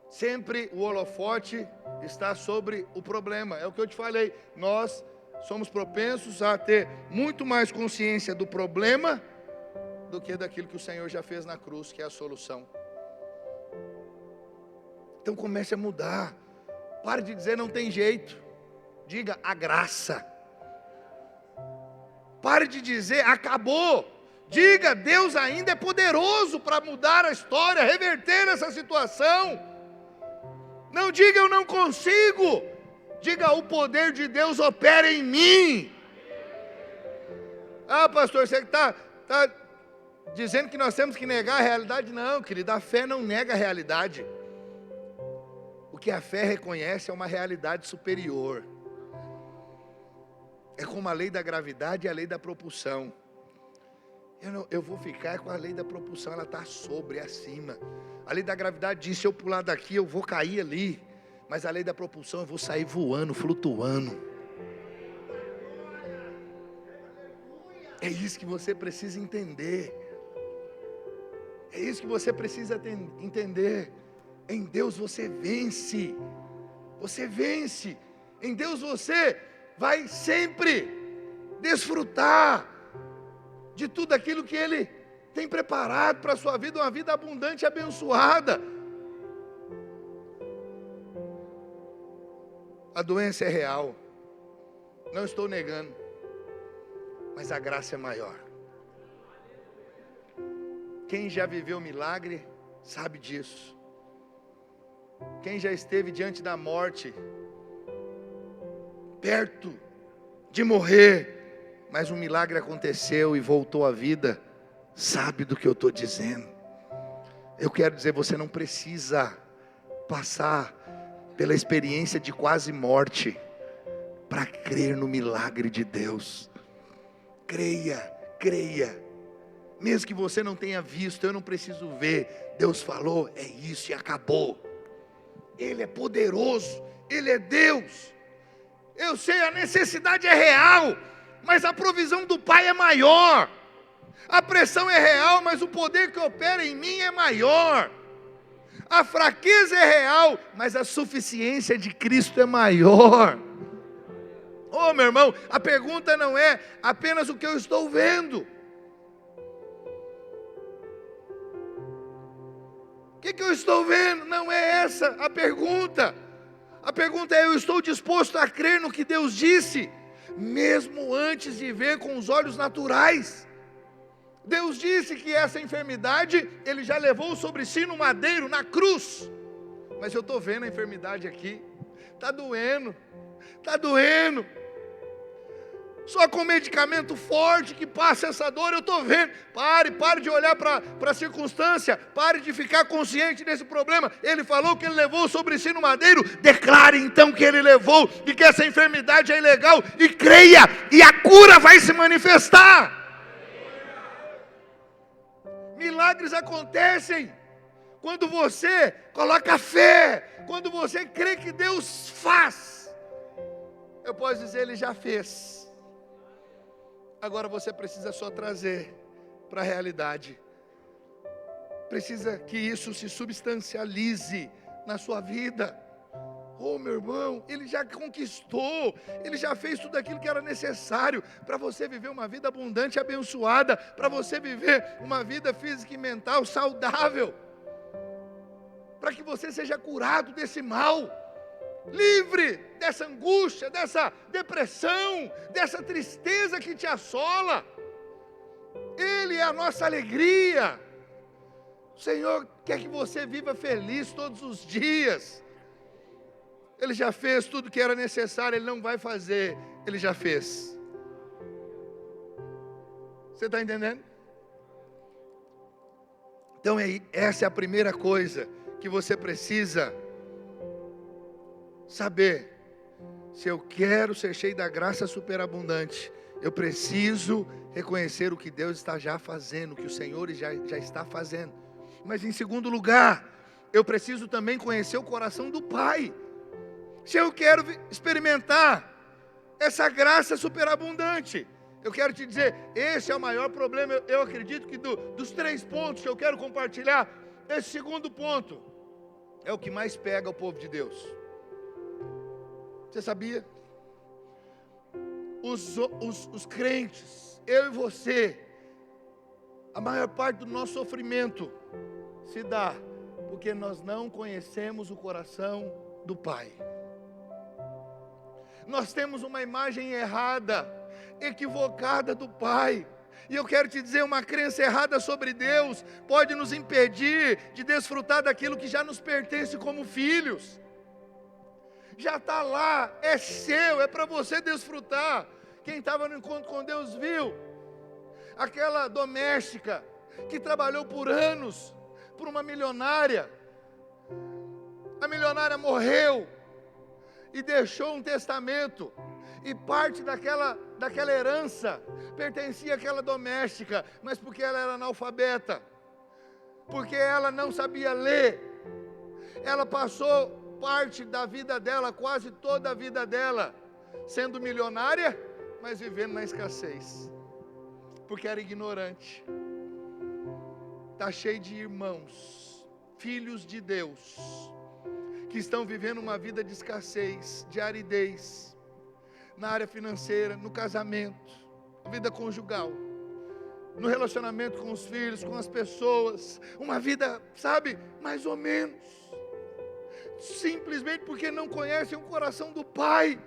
Sempre o holofote está sobre o problema. É o que eu te falei. Nós somos propensos a ter muito mais consciência do problema do que daquilo que o Senhor já fez na cruz, que é a solução. Então comece a mudar. Pare de dizer não tem jeito. Diga a graça. Pare de dizer acabou. Diga Deus ainda é poderoso para mudar a história, reverter essa situação. Não diga eu não consigo. Diga o poder de Deus opera em mim. Ah, pastor, você está dizendo que nós temos que negar a realidade? Não, querido, a fé não nega a realidade. O que a fé reconhece é uma realidade superior. É como a lei da gravidade e a lei da propulsão. Eu vou ficar com a lei da propulsão, ela está sobre, acima. A lei da gravidade diz, se eu pular daqui, eu vou cair ali. Mas a lei da propulsão, eu vou sair voando, flutuando. É isso que você precisa entender. É isso que você precisa entender. Em Deus você vence. Você vence. Em Deus você vai sempre desfrutar de tudo aquilo que Ele tem preparado para a sua vida, uma vida abundante e abençoada. A doença é real, não estou negando, mas a graça é maior. Quem já viveu milagre, sabe disso. Quem já esteve diante da morte, perto de morrer, mas um milagre aconteceu e voltou à vida, sabe do que eu estou dizendo. Eu quero dizer, você não precisa passar pela experiência de quase morte para crer no milagre de Deus. Creia, creia. Mesmo que você não tenha visto, eu não preciso ver. Deus falou, é isso e acabou. Ele é poderoso, Ele é Deus. Eu sei, a necessidade é real, mas a provisão do Pai é maior. A pressão é real, mas o poder que opera em mim é maior. A fraqueza é real, mas a suficiência de Cristo é maior. Oh, meu irmão, a pergunta não é apenas o que eu estou vendo. O que eu estou vendo? Não é essa a pergunta. A pergunta é, eu estou disposto a crer no que Deus disse, mesmo antes de ver com os olhos naturais. Deus disse que essa enfermidade, Ele já levou sobre si no madeiro, na cruz. Mas eu estou vendo a enfermidade aqui, está doendo, está doendo. Só com medicamento forte que passa essa dor, eu estou vendo. Pare de olhar para a circunstância, pare de ficar consciente desse problema. Ele falou que Ele levou sobre si no madeiro, declare então que Ele levou, e que essa enfermidade é ilegal, e creia, e a cura vai se manifestar. Milagres acontecem quando você coloca fé, quando você crê que Deus faz. Eu posso dizer, Ele já fez. Agora você precisa só trazer para a realidade. Precisa que isso se substancialize na sua vida. Oh, meu irmão, Ele já conquistou, Ele já fez tudo aquilo que era necessário para você viver uma vida abundante e abençoada, para você viver uma vida física e mental saudável, para que você seja curado desse mal, livre dessa angústia, dessa depressão, dessa tristeza que te assola. Ele é a nossa alegria. O Senhor quer que você viva feliz todos os dias. Ele já fez tudo que era necessário, Ele não vai fazer, Ele já fez. Você está entendendo? Então essa é a primeira coisa que você precisa saber. Se eu quero ser cheio da graça superabundante, eu preciso reconhecer o que Deus está já fazendo, o que o Senhor já está fazendo. Mas em segundo lugar, eu preciso também conhecer o coração do Pai. Se eu quero experimentar essa graça superabundante, eu quero te dizer, esse é o maior problema. Eu acredito que dos 3 pontos que eu quero compartilhar, esse segundo ponto é o que mais pega o povo de Deus. Você sabia? Os crentes, eu e você, a maior parte do nosso sofrimento se dá porque nós não conhecemos o coração do Pai. Nós temos uma imagem errada, equivocada do Pai. E eu quero te dizer, uma crença errada sobre Deus pode nos impedir de desfrutar daquilo que já nos pertence como filhos. Já está lá, é seu, é para você desfrutar. Quem estava no encontro com Deus viu aquela doméstica que trabalhou por anos por uma milionária. A milionária morreu e deixou um testamento, e parte daquela herança pertencia àquela doméstica, mas porque ela era analfabeta, porque ela não sabia ler, ela passou parte da vida dela, quase toda a vida dela, sendo milionária, mas vivendo na escassez, porque era ignorante. Está cheio de irmãos, filhos de Deus, que estão vivendo uma vida de escassez, de aridez, na área financeira, no casamento, na vida conjugal, no relacionamento com os filhos, com as pessoas, uma vida, sabe, mais ou menos, simplesmente porque não conhecem o coração do Pai,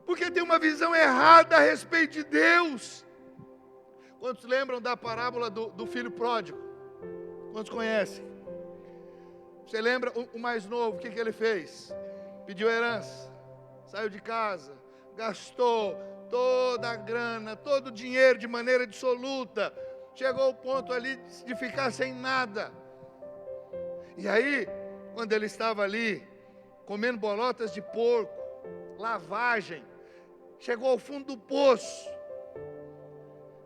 porque tem uma visão errada a respeito de Deus. Quantos lembram da parábola do filho pródigo? Quantos conhecem? Você lembra o mais novo, o que ele fez? Pediu herança, saiu de casa, gastou toda a grana, todo o dinheiro de maneira dissoluta, chegou ao ponto ali de ficar sem nada. E aí, quando ele estava ali, comendo bolotas de porco, lavagem, chegou ao fundo do poço.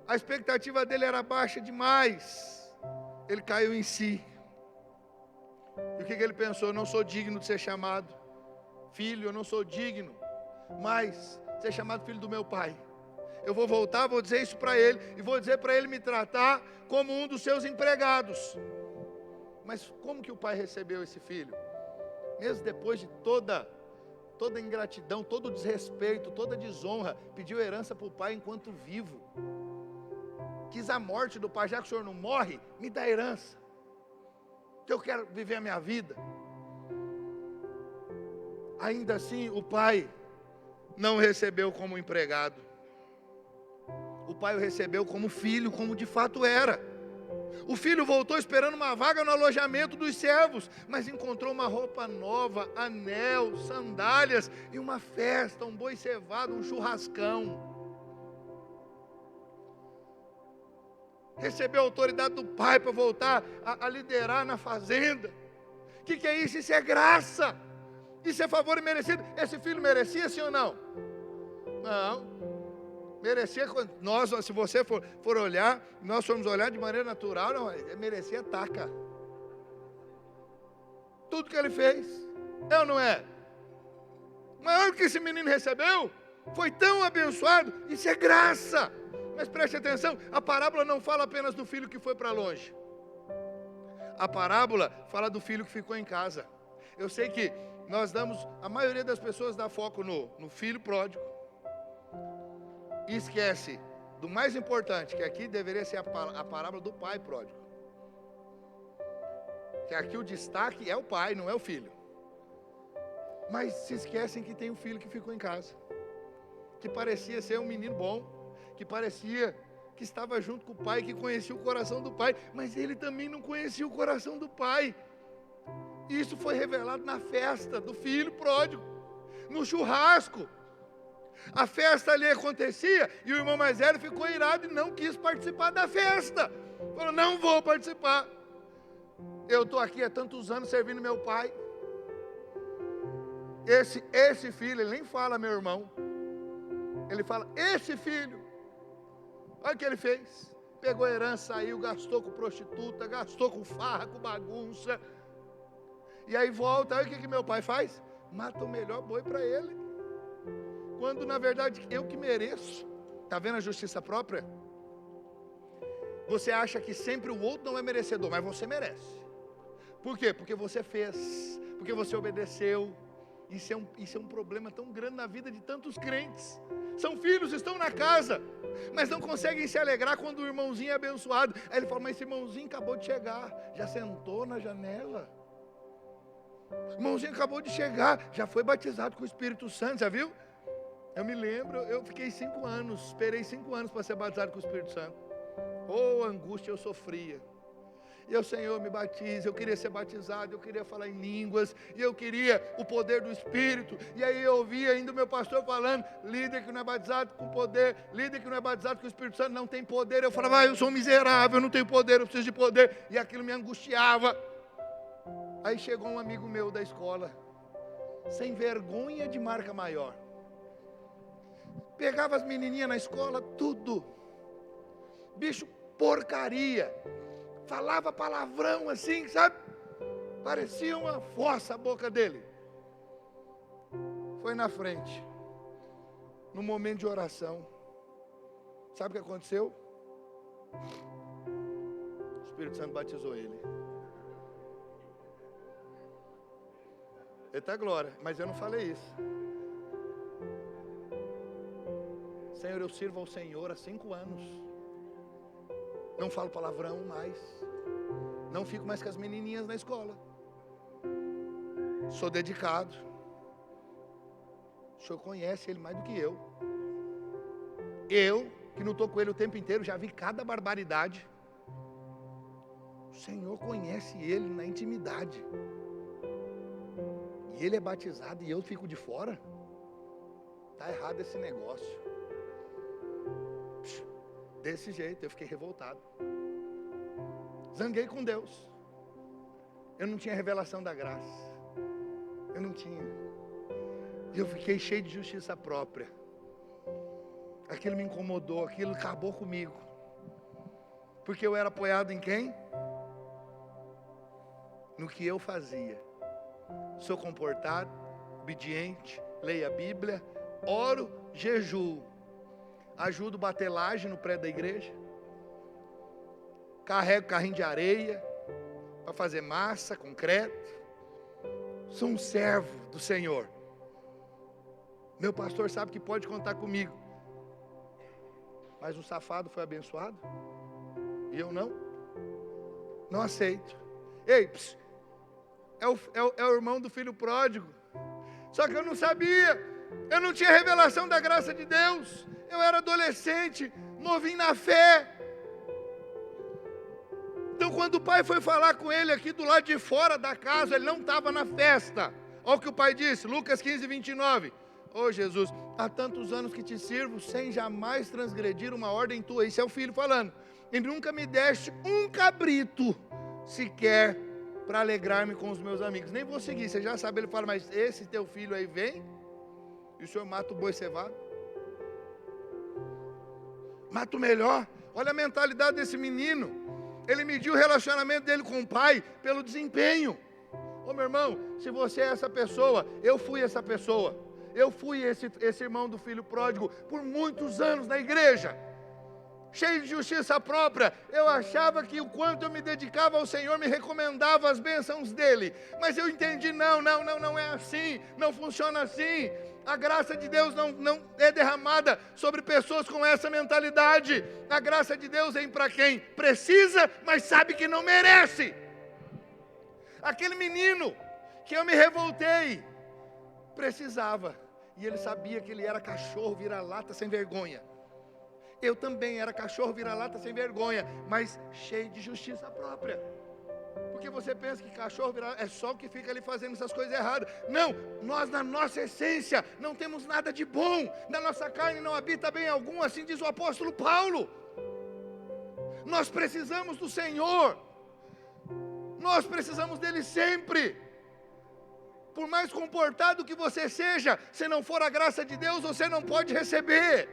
A expectativa dele era baixa demais. Ele caiu em si. E o que ele pensou? Eu não sou digno de ser chamado filho, eu não sou digno mais de ser chamado filho do meu pai. Eu vou voltar, vou dizer isso para ele, e vou dizer para ele me tratar como um dos seus empregados. Mas como que o pai recebeu esse filho? Mesmo depois de toda ingratidão, todo desrespeito, toda desonra, pediu herança para o pai enquanto vivo. Quis a morte do pai. Já que o senhor não morre, me dá herança, que eu quero viver a minha vida. Ainda assim, o pai não o recebeu como empregado. O pai o recebeu como filho, como de fato era. O filho voltou esperando uma vaga no alojamento dos servos, mas encontrou uma roupa nova, anel, sandálias e uma festa, um boi cevado, um churrascão. Recebeu a autoridade do pai para voltar a liderar na fazenda. O que é isso? Isso é graça. Isso é favor imerecido. Esse filho merecia, sim ou não? Não. Merecia, nós, se você for olhar, nós formos olhar de maneira natural, não, merecia taca. Tudo que ele fez, é ou não é? Mas olha o que esse menino recebeu, foi tão abençoado, isso é graça. Mas preste atenção, a parábola não fala apenas do filho que foi para longe. A parábola fala do filho que ficou em casa. Eu sei que nós a maioria das pessoas dá foco no filho pródigo. E esquece do mais importante, que aqui deveria ser a parábola do pai pródigo. Que aqui o destaque é o pai, não é o filho. Mas se esquecem que tem um filho que ficou em casa, que parecia ser um menino bom, que parecia que estava junto com o pai, que conhecia o coração do pai, mas ele também não conhecia o coração do pai. E isso foi revelado na festa do filho pródigo, no churrasco. A festa ali acontecia e o irmão mais velho ficou irado e não quis participar da festa. Falou, não vou participar. Eu estou aqui há tantos anos servindo meu pai. Esse filho, ele nem fala meu irmão. Ele fala, esse filho. Olha o que ele fez. Pegou a herança, saiu, gastou com prostituta, gastou com farra, com bagunça. E aí volta, olha o que meu pai faz. Mata o melhor boi para ele. Quando na verdade eu que mereço. Está vendo a justiça própria? Você acha que sempre o outro não é merecedor, mas você merece. Por quê? Porque você fez, porque você obedeceu. Isso é um problema tão grande na vida de tantos crentes. São filhos, estão na casa, mas não conseguem se alegrar quando o irmãozinho é abençoado. Aí ele fala, mas esse irmãozinho acabou de chegar, já sentou na janela. O irmãozinho acabou de chegar, já foi batizado com o Espírito Santo, já viu? Eu me lembro, eu fiquei 5 anos, esperei 5 anos para ser batizado com o Espírito Santo. Oh, angústia eu sofria. E o Senhor me batiza, eu queria ser batizado, eu queria falar em línguas, e eu queria o poder do Espírito. E aí eu ouvia ainda o meu pastor falando, líder que não é batizado com poder, líder que não é batizado com o Espírito Santo não tem poder. Eu falava, eu sou um miserável, eu não tenho poder, eu preciso de poder. E aquilo me angustiava. Aí chegou um amigo meu da escola, sem vergonha de marca maior. Pegava as menininhas na escola, tudo. Bicho, porcaria. Falava palavrão assim, sabe? Parecia uma fossa a boca dele. Foi na frente. No momento de oração. Sabe o que aconteceu? O Espírito Santo batizou ele. Eita glória, mas eu não falei isso. Senhor, eu sirvo ao Senhor há 5 anos. Não falo palavrão mais. Não fico mais com as menininhas na escola. Sou dedicado. O Senhor conhece ele mais do que eu. Eu, que não estou com ele o tempo inteiro, já vi cada barbaridade. O Senhor conhece ele na intimidade. E ele é batizado e eu fico de fora? Está errado esse negócio. Desse jeito, eu fiquei revoltado. Zanguei com Deus. Eu não tinha revelação da graça. Eu não tinha. E eu fiquei cheio de justiça própria. Aquilo me incomodou, aquilo acabou comigo. Porque eu era apoiado em quem? No que eu fazia. Sou comportado, obediente, leio a Bíblia, oro, jejuo. Ajudo a bater laje no prédio da igreja. Carrego carrinho de areia para fazer massa, concreto. Sou um servo do Senhor. Meu pastor sabe que pode contar comigo. Mas o safado foi abençoado? E eu não? Não aceito. Ei, é o irmão do filho pródigo. Só que eu não sabia. Eu não tinha revelação da graça de Deus. Eu era adolescente, novinho na fé. Então quando o pai foi falar com ele aqui do lado de fora da casa, ele não estava na festa. Olha o que o pai disse, Lucas 15, 29. Ô Jesus, há tantos anos que te sirvo, sem jamais transgredir uma ordem tua. Isso é o filho falando. E nunca me deste um cabrito sequer para alegrar-me com os meus amigos. Nem vou seguir, você já sabe. Ele fala, mas esse teu filho aí vem e o senhor mata o boi cevado? Mata o melhor. Olha a mentalidade desse menino. Ele mediu o relacionamento dele com o pai pelo desempenho. Ô meu irmão, se você é essa pessoa, eu fui essa pessoa. Eu fui esse irmão do filho pródigo por muitos anos na igreja. Cheio de justiça própria. Eu achava que o quanto eu me dedicava ao Senhor me recomendava as bênçãos dele. Mas eu entendi, não é assim. Não funciona assim. A graça de Deus não é derramada sobre pessoas com essa mentalidade. A graça de Deus vem para quem precisa, mas sabe que não merece. Aquele menino que eu me revoltei, precisava. E ele sabia que ele era cachorro vira-lata sem vergonha. Eu também era cachorro vira-lata sem vergonha, mas cheio de justiça própria. Porque você pensa que cachorro vira-lata é só o que fica ali fazendo essas coisas erradas. Não, nós na nossa essência não temos nada de bom. Na nossa carne não habita bem algum, assim diz o apóstolo Paulo. Nós precisamos do Senhor. Nós precisamos dele sempre. Por mais comportado que você seja, se não for a graça de Deus, você não pode receber.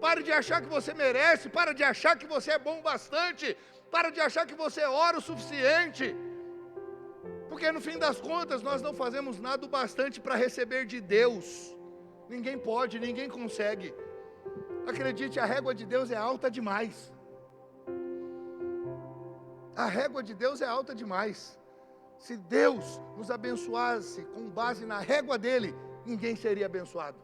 Pare de achar que você merece, para de achar que você é bom bastante, para de achar que você ora o suficiente. Porque no fim das contas, nós não fazemos nada o bastante para receber de Deus. Ninguém pode, ninguém consegue. Acredite, a régua de Deus é alta demais. A régua de Deus é alta demais. Se Deus nos abençoasse com base na régua dele, ninguém seria abençoado.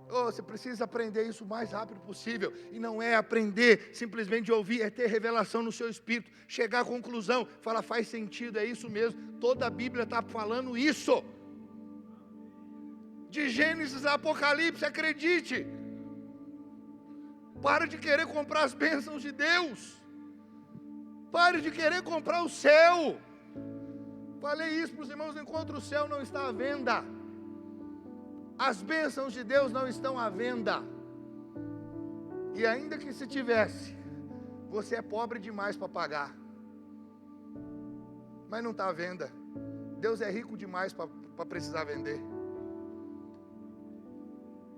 Oh, você precisa aprender isso o mais rápido possível. E não é aprender simplesmente de ouvir, é ter revelação no seu espírito. Chegar à conclusão, falar, faz sentido, é isso mesmo. Toda a Bíblia está falando isso. De Gênesis a Apocalipse, acredite. Para de querer comprar as bênçãos de Deus. Pare de querer comprar o céu. Falei isso para os irmãos, enquanto o céu não está à venda. As bênçãos de Deus não estão à venda. E ainda que se tivesse, você é pobre demais para pagar. Mas não está à venda. Deus é rico demais para precisar vender.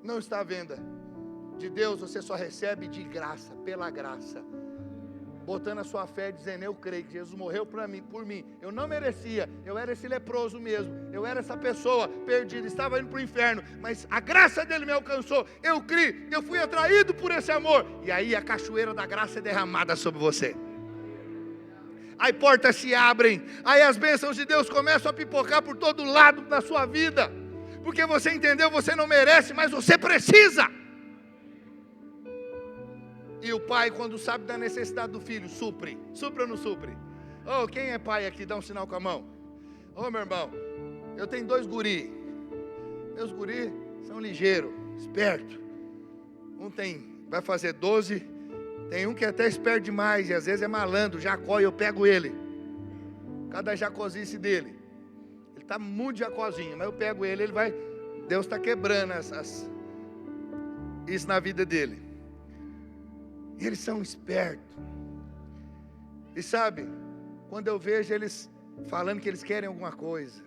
Não está à venda. De Deus você só recebe de graça, pela graça. Botando a sua fé, dizendo, eu creio que Jesus morreu por mim. Eu não merecia, eu era esse leproso mesmo. Eu era essa pessoa perdida, estava indo para o inferno. Mas a graça dele me alcançou. Eu criei, eu fui atraído por esse amor. E aí a cachoeira da graça é derramada sobre você. Aí portas se abrem. Aí as bênçãos de Deus começam a pipocar por todo lado da sua vida. Porque você entendeu, você não merece, mas você precisa. E o pai, quando sabe da necessidade do filho, supre. Supre ou não supre? Oh, quem é pai aqui? Dá um sinal com a mão. Oh, meu irmão, eu tenho 2 guri. Meus guri são ligeiros, espertos. Um vai fazer 12. Tem um que é até esperto demais. E às vezes é malandro, Jacó, e eu pego ele. Cada jacozice dele. Ele está muito jacozinho, mas eu pego ele, ele vai... Deus está quebrando isso na vida dele. E eles são espertos. E sabe, quando eu vejo eles falando que eles querem alguma coisa,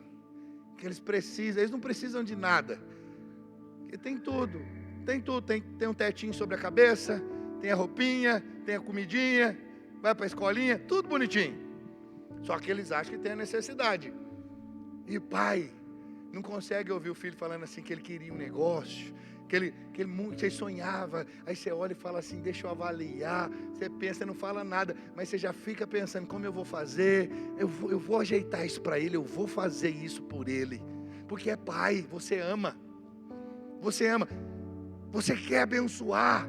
que eles não precisam de nada, que tem tudo, tem um tetinho sobre a cabeça, tem a roupinha, tem a comidinha, vai para a escolinha, tudo bonitinho. Só que eles acham que tem a necessidade. E o pai não consegue ouvir o filho falando assim que ele queria um negócio, que ele você sonhava. Aí você olha e fala assim, deixa eu avaliar. Você pensa, não fala nada, mas você já fica pensando, como eu vou fazer? Eu vou ajeitar isso para ele, eu vou fazer isso por ele. Porque é pai, você ama. Você quer abençoar.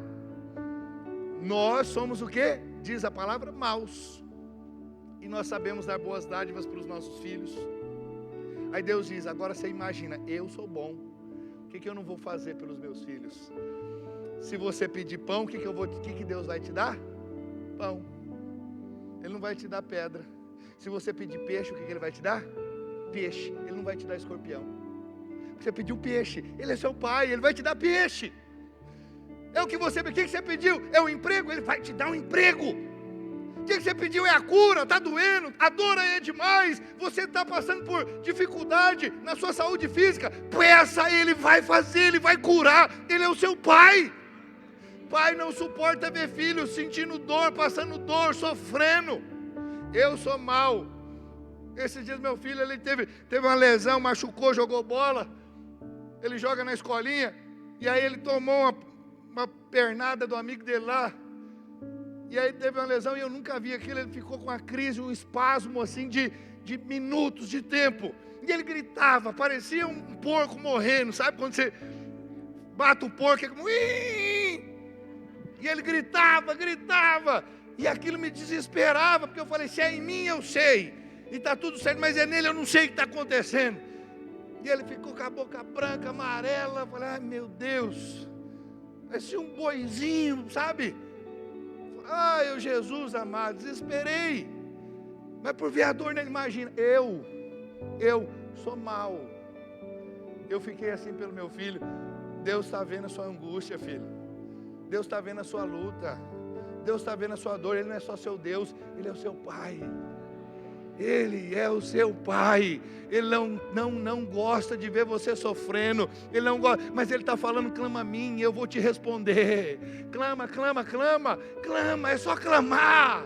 Nós somos o quê? Diz a palavra, maus. E nós sabemos dar boas dádivas para os nossos filhos. Aí Deus diz, agora você imagina, eu sou bom, o que eu não vou fazer pelos meus filhos? Se você pedir pão, o que Deus vai te dar? Pão. Ele não vai te dar pedra. Se você pedir peixe, o que Ele vai te dar? Peixe. Ele não vai te dar escorpião. Você pediu peixe, Ele é seu pai, Ele vai te dar peixe. É o que você pediu? É o emprego? Ele vai te dar um emprego. O que você pediu é a cura, está doendo, a dor é demais, você está passando por dificuldade na sua saúde física, peça, Ele vai fazer, Ele vai curar, Ele é o seu pai. Pai não suporta ver filho sentindo dor, passando dor, sofrendo. Eu sou mau. Esses dias meu filho, ele teve uma lesão, machucou, jogou bola, ele joga na escolinha, e aí ele tomou uma pernada do amigo dele lá, e aí teve uma lesão, e eu nunca vi aquilo. Ele ficou com uma crise, um espasmo assim de minutos de tempo, e ele gritava, parecia um porco morrendo, sabe quando você bate o porco, e ele gritava, e aquilo me desesperava, porque eu falei, se é em mim eu sei, e está tudo certo, mas é nele eu não sei o que está acontecendo. E ele ficou com a boca branca, amarela. Eu falei, ai meu Deus, parecia um boizinho, sabe? Ai, Jesus amado, desesperei. Mas por ver a dor nele, imagina, eu sou mau. Eu fiquei assim pelo meu filho. Deus está vendo a sua angústia, filho. Deus está vendo a sua luta. Deus está vendo a sua dor. Ele não é só seu Deus, Ele é o seu Pai. Ele é o seu pai. Ele não gosta de ver você sofrendo. Ele não gosta, mas Ele está falando, clama a mim, eu vou te responder. Clama, é só clamar,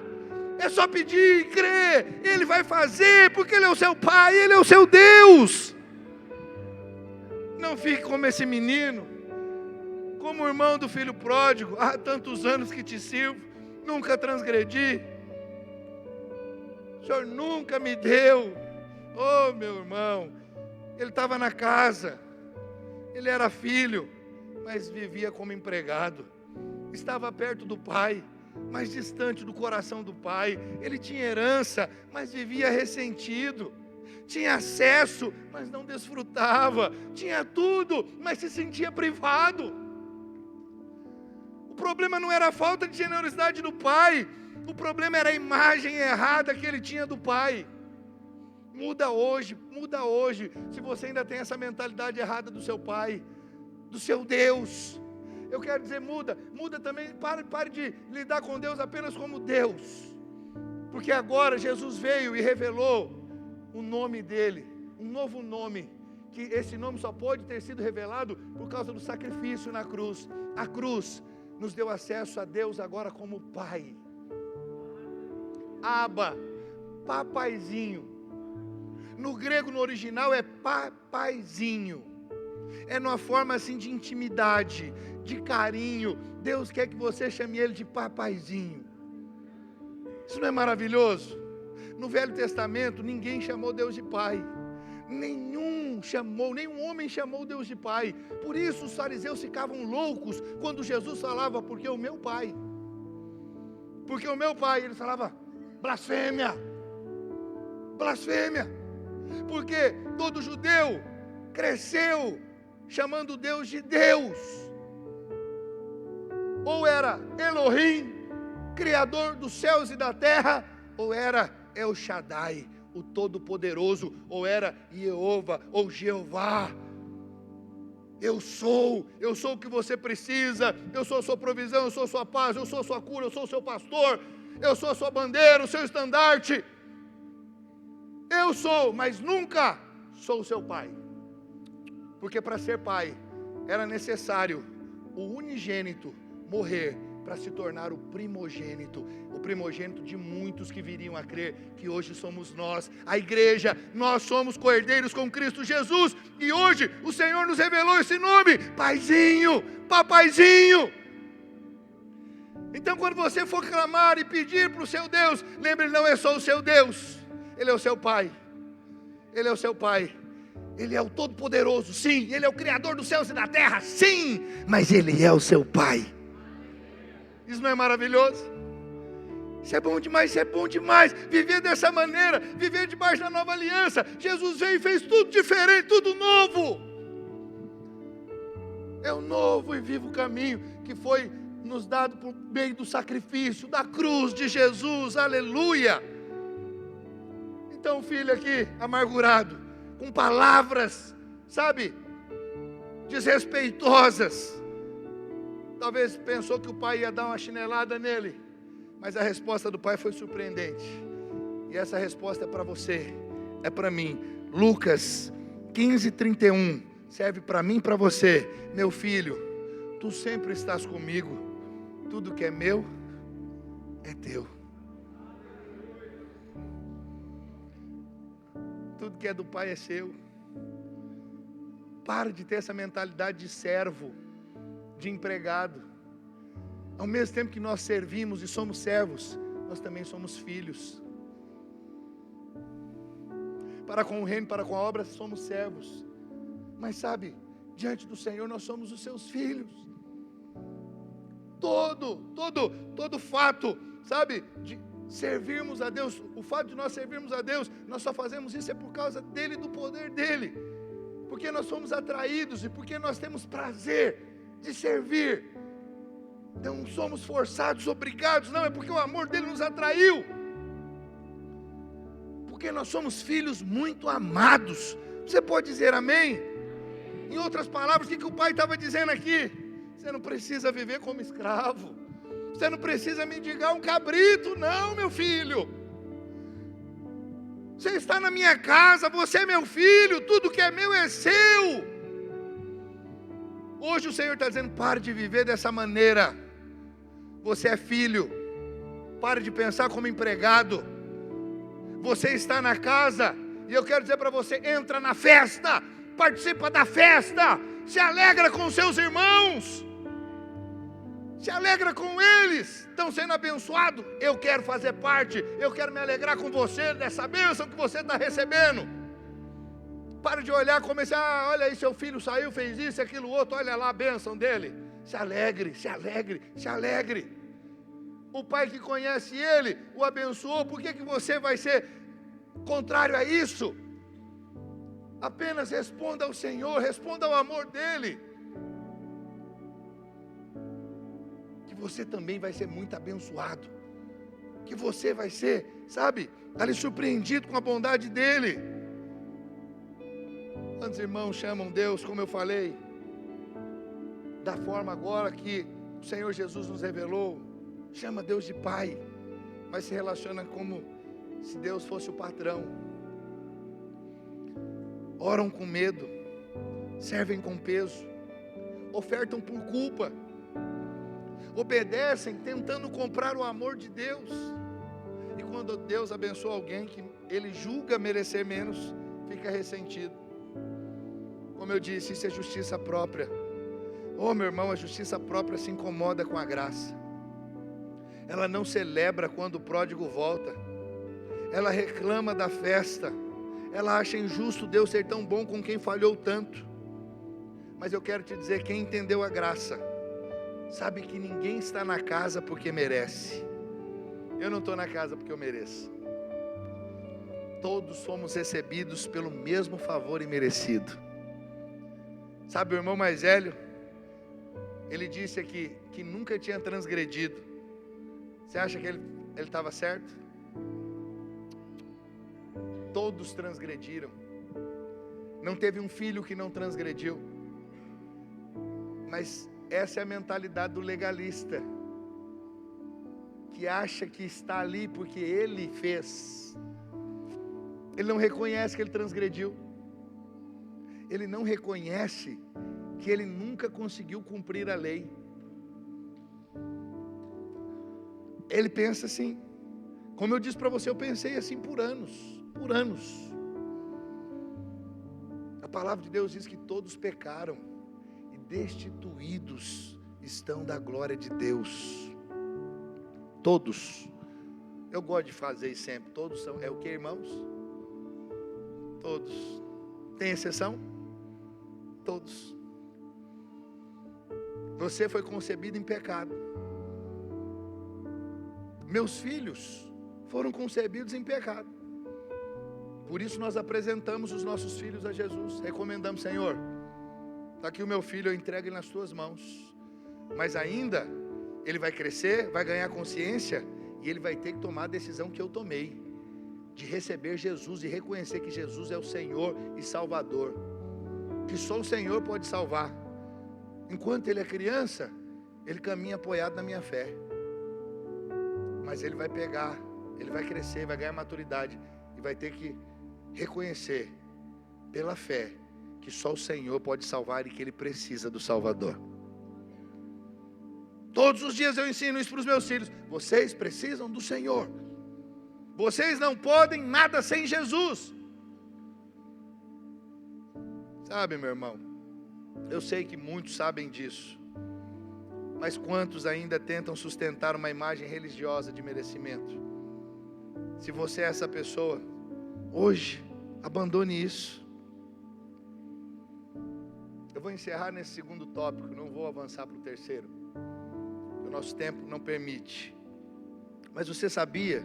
é só pedir e crer. Ele vai fazer, porque Ele é o seu pai, Ele é o seu Deus. Não fique como esse menino, como o irmão do filho pródigo. Há tantos anos que te sirvo, nunca transgredi, o Senhor nunca me deu. Oh meu irmão, ele estava na casa, ele era filho, mas vivia como empregado. Estava perto do pai, mas distante do coração do pai. Ele tinha herança, mas vivia ressentido. Tinha acesso, mas não desfrutava. Tinha tudo, mas se sentia privado. O problema não era a falta de generosidade do pai, o problema era a imagem errada que ele tinha do pai. Muda hoje. Se você ainda tem essa mentalidade errada do seu pai, do seu Deus, eu quero dizer, muda também. Pare de lidar com Deus apenas como Deus, porque agora Jesus veio e revelou o nome dele, um novo nome, que esse nome só pode ter sido revelado por causa do sacrifício na cruz. A cruz nos deu acesso a Deus agora como Pai. Abba, papaizinho. No grego, no original, é papaizinho. É numa forma assim de intimidade, de carinho. Deus quer que você chame Ele de papaizinho. Isso não é maravilhoso? No Velho Testamento, ninguém chamou Deus de Pai. Nenhum homem chamou Deus de Pai. Por isso os fariseus ficavam loucos quando Jesus falava, porque o meu Pai. Ele falava, blasfêmia. Porque todo judeu cresceu chamando Deus de Deus. Ou era Elohim, Criador dos céus e da terra, ou era El Shaddai, o Todo-Poderoso, ou era Jeová, ou Jeová. Eu sou o que você precisa, eu sou a sua provisão, eu sou a sua paz, eu sou a sua cura, eu sou o seu pastor. eu sou a sua bandeira, o seu estandarte. Eu sou, mas nunca sou o seu pai. Porque para ser pai, era necessário o unigênito morrer para se tornar o primogênito de muitos que viriam a crer, que hoje somos nós, a igreja. Nós somos coerdeiros com Cristo Jesus, e hoje o Senhor nos revelou esse nome, Paizinho, Papaizinho. Então quando você for clamar e pedir para o seu Deus, lembre, Ele não é só o seu Deus, Ele é o seu Pai. Ele é o seu Pai. Ele é o Todo-Poderoso, sim. Ele é o Criador dos céus e da terra, sim. Mas Ele é o seu Pai. Isso não é maravilhoso? Isso é bom demais, isso é bom demais. Viver dessa maneira, viver debaixo da nova aliança. Jesus veio e fez tudo diferente, tudo novo. É o novo e vivo caminho que foi nos dado por meio do sacrifício, da cruz de Jesus, aleluia. Então, filho aqui, amargurado, com palavras, sabe, desrespeitosas, talvez pensou que o pai ia dar uma chinelada nele, mas a resposta do pai foi surpreendente, e essa resposta é para você, é para mim. Lucas 15:31, serve para mim e para você. Meu filho, tu sempre estás comigo, tudo que é meu, é teu. Tudo que é do Pai é seu. Para de ter essa mentalidade de servo, de empregado. Ao mesmo tempo que nós servimos e somos servos, nós também somos filhos. Para com o reino, para com a obra, somos servos. Mas sabe, diante do Senhor nós somos os seus filhos. Todo fato, sabe, de servirmos a Deus, o fato de nós servirmos a Deus, nós só fazemos isso é por causa dEle, do poder dEle, porque nós somos atraídos e porque nós temos prazer de servir. Não somos forçados, obrigados, não, é porque o amor dEle nos atraiu, porque nós somos filhos muito amados. Você pode dizer amém? Em outras palavras, o que o pai estava dizendo aqui? Você não precisa viver como escravo, você não precisa mendigar um cabrito, não, meu filho. Você está na minha casa, você é meu filho, tudo que é meu é seu. Hoje o Senhor está dizendo, pare de viver dessa maneira. Você é filho, pare de pensar como empregado. Você está na casa, e eu quero dizer para você, entra na festa, participa da festa, se alegra com seus irmãos. Se alegra com eles, estão sendo abençoados. Eu quero fazer parte, eu quero me alegrar com você, dessa bênção que você está recebendo. Para de olhar como esse, olha aí, seu filho saiu, fez isso, aquilo outro, olha lá a bênção dele. Se alegre, se alegre, se alegre. O pai que conhece ele, o abençoou, por que você vai ser contrário a isso? Apenas responda ao Senhor, responda ao amor dele. Você também vai ser muito abençoado, que você vai ser, sabe, ali surpreendido com a bondade dele. Quantos irmãos chamam Deus, como eu falei, da forma agora que o Senhor Jesus nos revelou, chama Deus de Pai, mas se relaciona como se Deus fosse o patrão. Oram com medo, servem com peso, ofertam por culpa, obedecem tentando comprar o amor de Deus. E quando Deus abençoa alguém que ele julga merecer menos, fica ressentido. Como eu disse, isso é justiça própria. Oh, meu irmão, a justiça própria se incomoda com a graça. Ela não celebra quando o pródigo volta. Ela reclama da festa. Ela acha injusto Deus ser tão bom com quem falhou tanto. Mas eu quero te dizer, quem entendeu a graça sabe que ninguém está na casa porque merece. Eu não estou na casa porque eu mereço. Todos somos recebidos pelo mesmo favor imerecido. Sabe o irmão mais velho? Ele disse aqui que nunca tinha transgredido. Você acha que ele estava certo? Todos transgrediram. Não teve um filho que não transgrediu. Mas essa é a mentalidade do legalista, que acha que está ali porque ele fez. Ele não reconhece que ele transgrediu. Ele não reconhece que ele nunca conseguiu cumprir a lei. Ele pensa assim, como eu disse para você, eu pensei assim por anos. A palavra de Deus diz que todos pecaram e destituídos estão da glória de Deus. Todos. Eu gosto de fazer isso sempre. Todos são. É o que, irmãos? Todos. Tem exceção? Todos. Você foi concebido em pecado. Meus filhos foram concebidos em pecado. Por isso nós apresentamos os nossos filhos a Jesus. Recomendamos: Senhor, está aqui o meu filho, eu entrego ele nas tuas mãos. Mas ainda, ele vai crescer, vai ganhar consciência, e ele vai ter que tomar a decisão que eu tomei, de receber Jesus e reconhecer que Jesus é o Senhor e Salvador, que só o Senhor pode salvar. Enquanto ele é criança, ele caminha apoiado na minha fé, mas ele vai pegar, ele vai crescer, vai ganhar maturidade, e vai ter que reconhecer pela fé que só o Senhor pode salvar e que ele precisa do Salvador. Todos os dias eu ensino isso para os meus filhos: vocês precisam do Senhor, vocês não podem nada sem Jesus. Sabe, meu irmão, eu sei que muitos sabem disso, mas quantos ainda tentam sustentar uma imagem religiosa de merecimento? Se você é essa pessoa, hoje, abandone isso. Eu vou encerrar nesse segundo tópico, não vou avançar para o terceiro, o nosso tempo não permite. Mas você sabia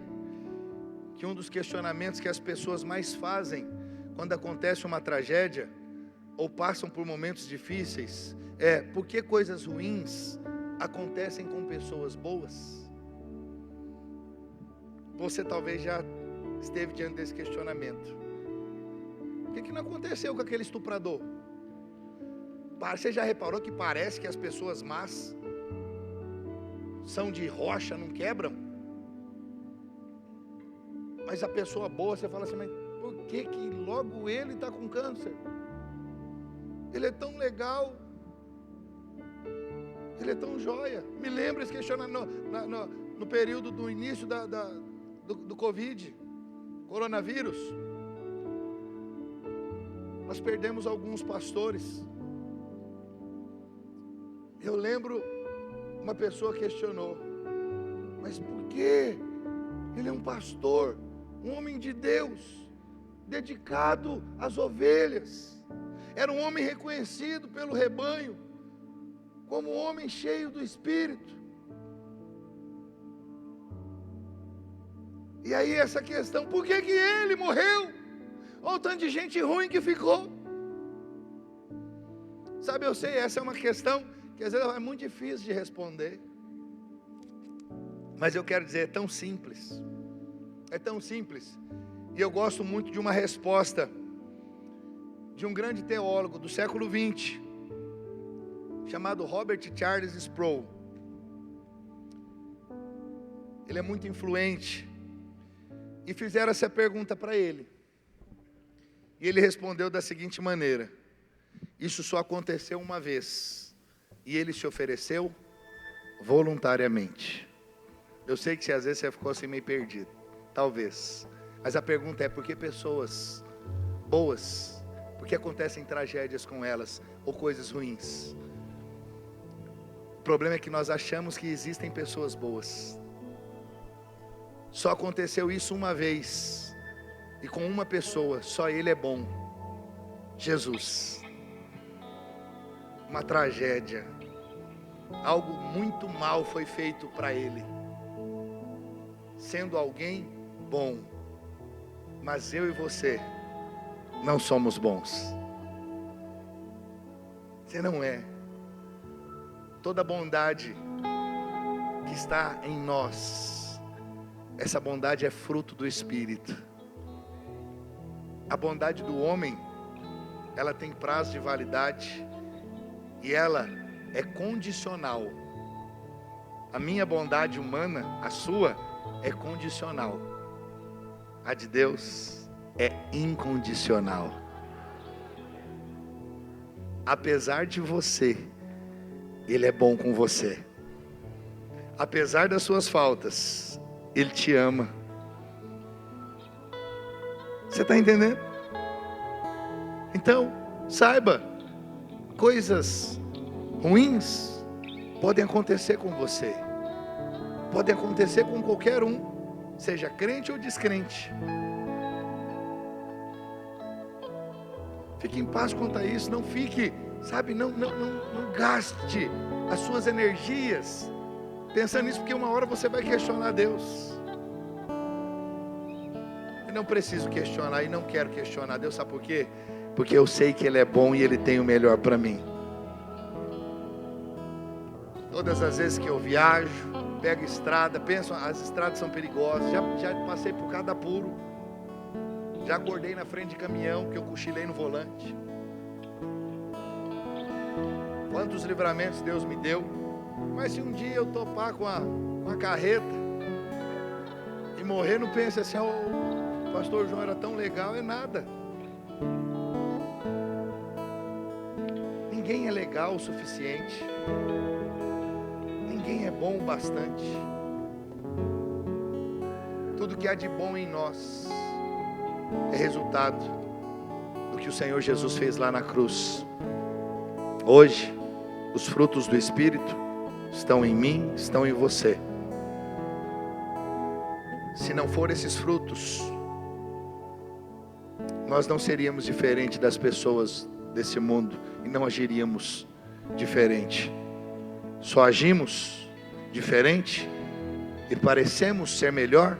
que um dos questionamentos que as pessoas mais fazem quando acontece uma tragédia ou passam por momentos difíceis é: por que coisas ruins acontecem com pessoas boas? Você talvez já esteve diante desse questionamento. O que não aconteceu com aquele estuprador? Você já reparou que parece que as pessoas más são de rocha, não quebram? Mas a pessoa boa, você fala assim: mas por que logo ele está com câncer? Ele é tão legal, ele é tão joia. Me lembra esse questionamento no período do início do Covid, coronavírus. Nós perdemos alguns pastores. Eu lembro, uma pessoa questionou: mas por que? Ele é um pastor, um homem de Deus, dedicado às ovelhas. Era um homem reconhecido pelo rebanho como um homem cheio do Espírito. E aí essa questão: por que ele morreu? Olha o tanto de gente ruim que ficou. Sabe, eu sei, essa é uma questão que às vezes é muito difícil de responder, mas eu quero dizer, é tão simples. É tão simples. E eu gosto muito de uma resposta de um grande teólogo do século XX, chamado Robert Charles Sproul. Ele é muito influente. E fizeram essa pergunta para ele. E ele respondeu da seguinte maneira: isso só aconteceu uma vez, e ele se ofereceu voluntariamente. Eu sei que às vezes você ficou assim meio perdido, talvez. Mas a pergunta é: por que pessoas boas, por que acontecem tragédias com elas, ou coisas ruins? O problema é que nós achamos que existem pessoas boas. Só aconteceu isso uma vez, e com uma pessoa, só Ele é bom: Jesus. Uma tragédia, algo muito mal foi feito para Ele, sendo alguém bom. Mas eu e você não somos bons. Você não é. Toda bondade que está em nós, essa bondade é fruto do Espírito. A bondade do homem, ela tem prazo de validade, e ela é condicional. A minha bondade humana, a sua, é condicional. A de Deus é incondicional. Apesar de você, Ele é bom com você. Apesar das suas faltas, Ele te ama. Você está entendendo? Então, saiba, coisas ruins podem acontecer com você. Podem acontecer com qualquer um, seja crente ou descrente. Fique em paz quanto a isso. Não fique, sabe, não gaste as suas energias pensando nisso, porque uma hora você vai questionar Deus. Eu não preciso questionar e não quero questionar Deus, sabe por quê? Porque eu sei que Ele é bom e Ele tem o melhor para mim. Todas as vezes que eu viajo, pego estrada, penso, as estradas são perigosas, já passei por cada apuro, já acordei na frente de caminhão, que eu cochilei no volante. Quantos livramentos Deus me deu. Mas se um dia eu topar com a carreta e morrer, não pense assim, o pastor João era tão legal, é nada. Ninguém é legal o suficiente. Ninguém é bom o bastante. Tudo que há de bom em nós é resultado do que o Senhor Jesus fez lá na cruz. Hoje, os frutos do Espírito estão em mim, estão em você. Se não for esses frutos, nós não seríamos diferente das pessoas desse mundo e não agiríamos diferente. Só agimos diferente e parecemos ser melhor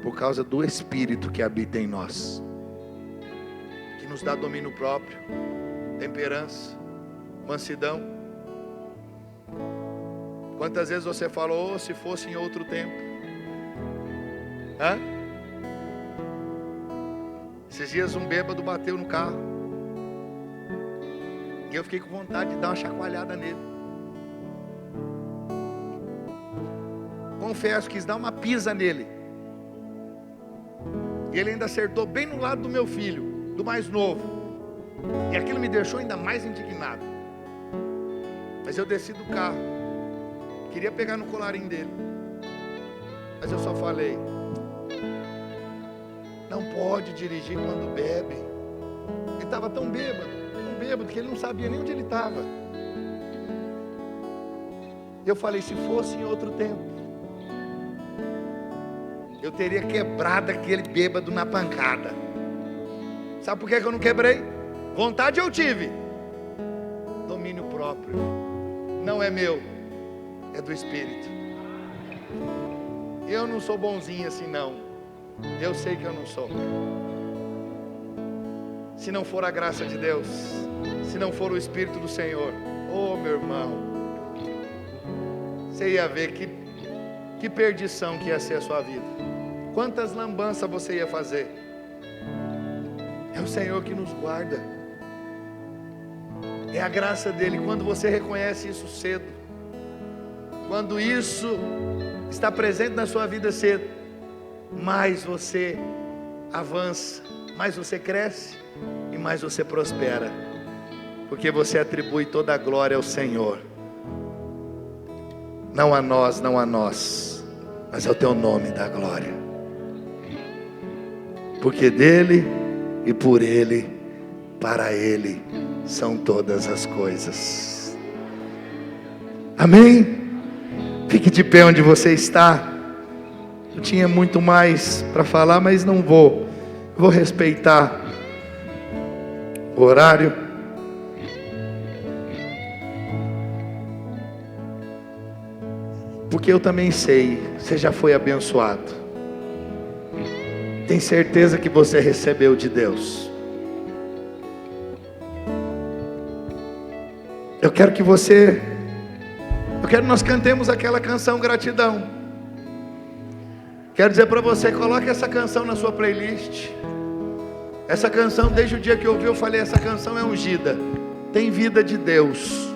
por causa do Espírito que habita em nós, que nos dá domínio próprio, temperança, mansidão. Quantas vezes você falou, se fosse em outro tempo? Esses dias um bêbado bateu no carro e eu fiquei com vontade de dar uma chacoalhada nele. Confesso, quis dar uma pisa nele. E ele ainda acertou bem no lado do meu filho, do mais novo. E aquilo me deixou ainda mais indignado. Mas eu desci do carro, queria pegar no colarinho dele, mas eu só falei: não pode dirigir quando bebe. Ele estava tão bêbado, que ele não sabia nem onde ele estava. Eu falei, se fosse em outro tempo, eu teria quebrado aquele bêbado na pancada. Sabe por que eu não quebrei? Vontade eu tive, domínio próprio. Não é meu, é do Espírito. Eu não sou bonzinho assim não. Eu sei que eu não sou. Se não for a graça de Deus, se não for o Espírito do Senhor, oh meu irmão, você ia ver que perdição que ia ser a sua vida. Quantas lambanças você ia fazer. É o Senhor que nos guarda. É a graça dele. Quando você reconhece isso cedo, quando isso está presente na sua vida cedo, mais você avança, mais você cresce e mais você prospera, porque você atribui toda a glória ao Senhor. Não a nós, mas ao teu nome da glória, porque dele e por ele, para ele são todas as coisas. Amém? Fique de pé onde você está. Eu tinha muito mais para falar, mas não vou. Vou respeitar o horário. Porque eu também sei, você já foi abençoado. Tem certeza que você recebeu de Deus. Eu quero que nós cantemos aquela canção Gratidão. Quero dizer para você, coloque essa canção na sua playlist. Essa canção, desde o dia que eu ouvi, eu falei, essa canção é ungida, tem vida de Deus.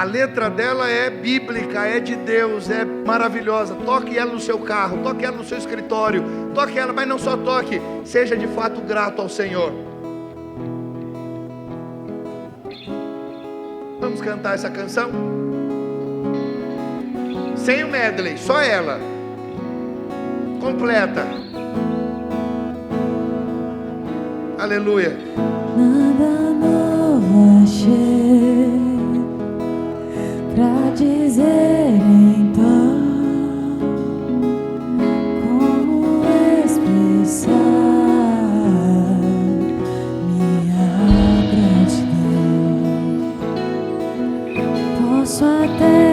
A letra dela é bíblica, é de Deus, é maravilhosa. Toque ela no seu carro, toque ela no seu escritório, toque ela, mas não só toque, seja de fato grato ao Senhor. Vamos cantar essa canção? Sem o medley, só ela. Completa. Aleluia. Nada novo achei pra dizer então, como expressar minha gratidão. Posso até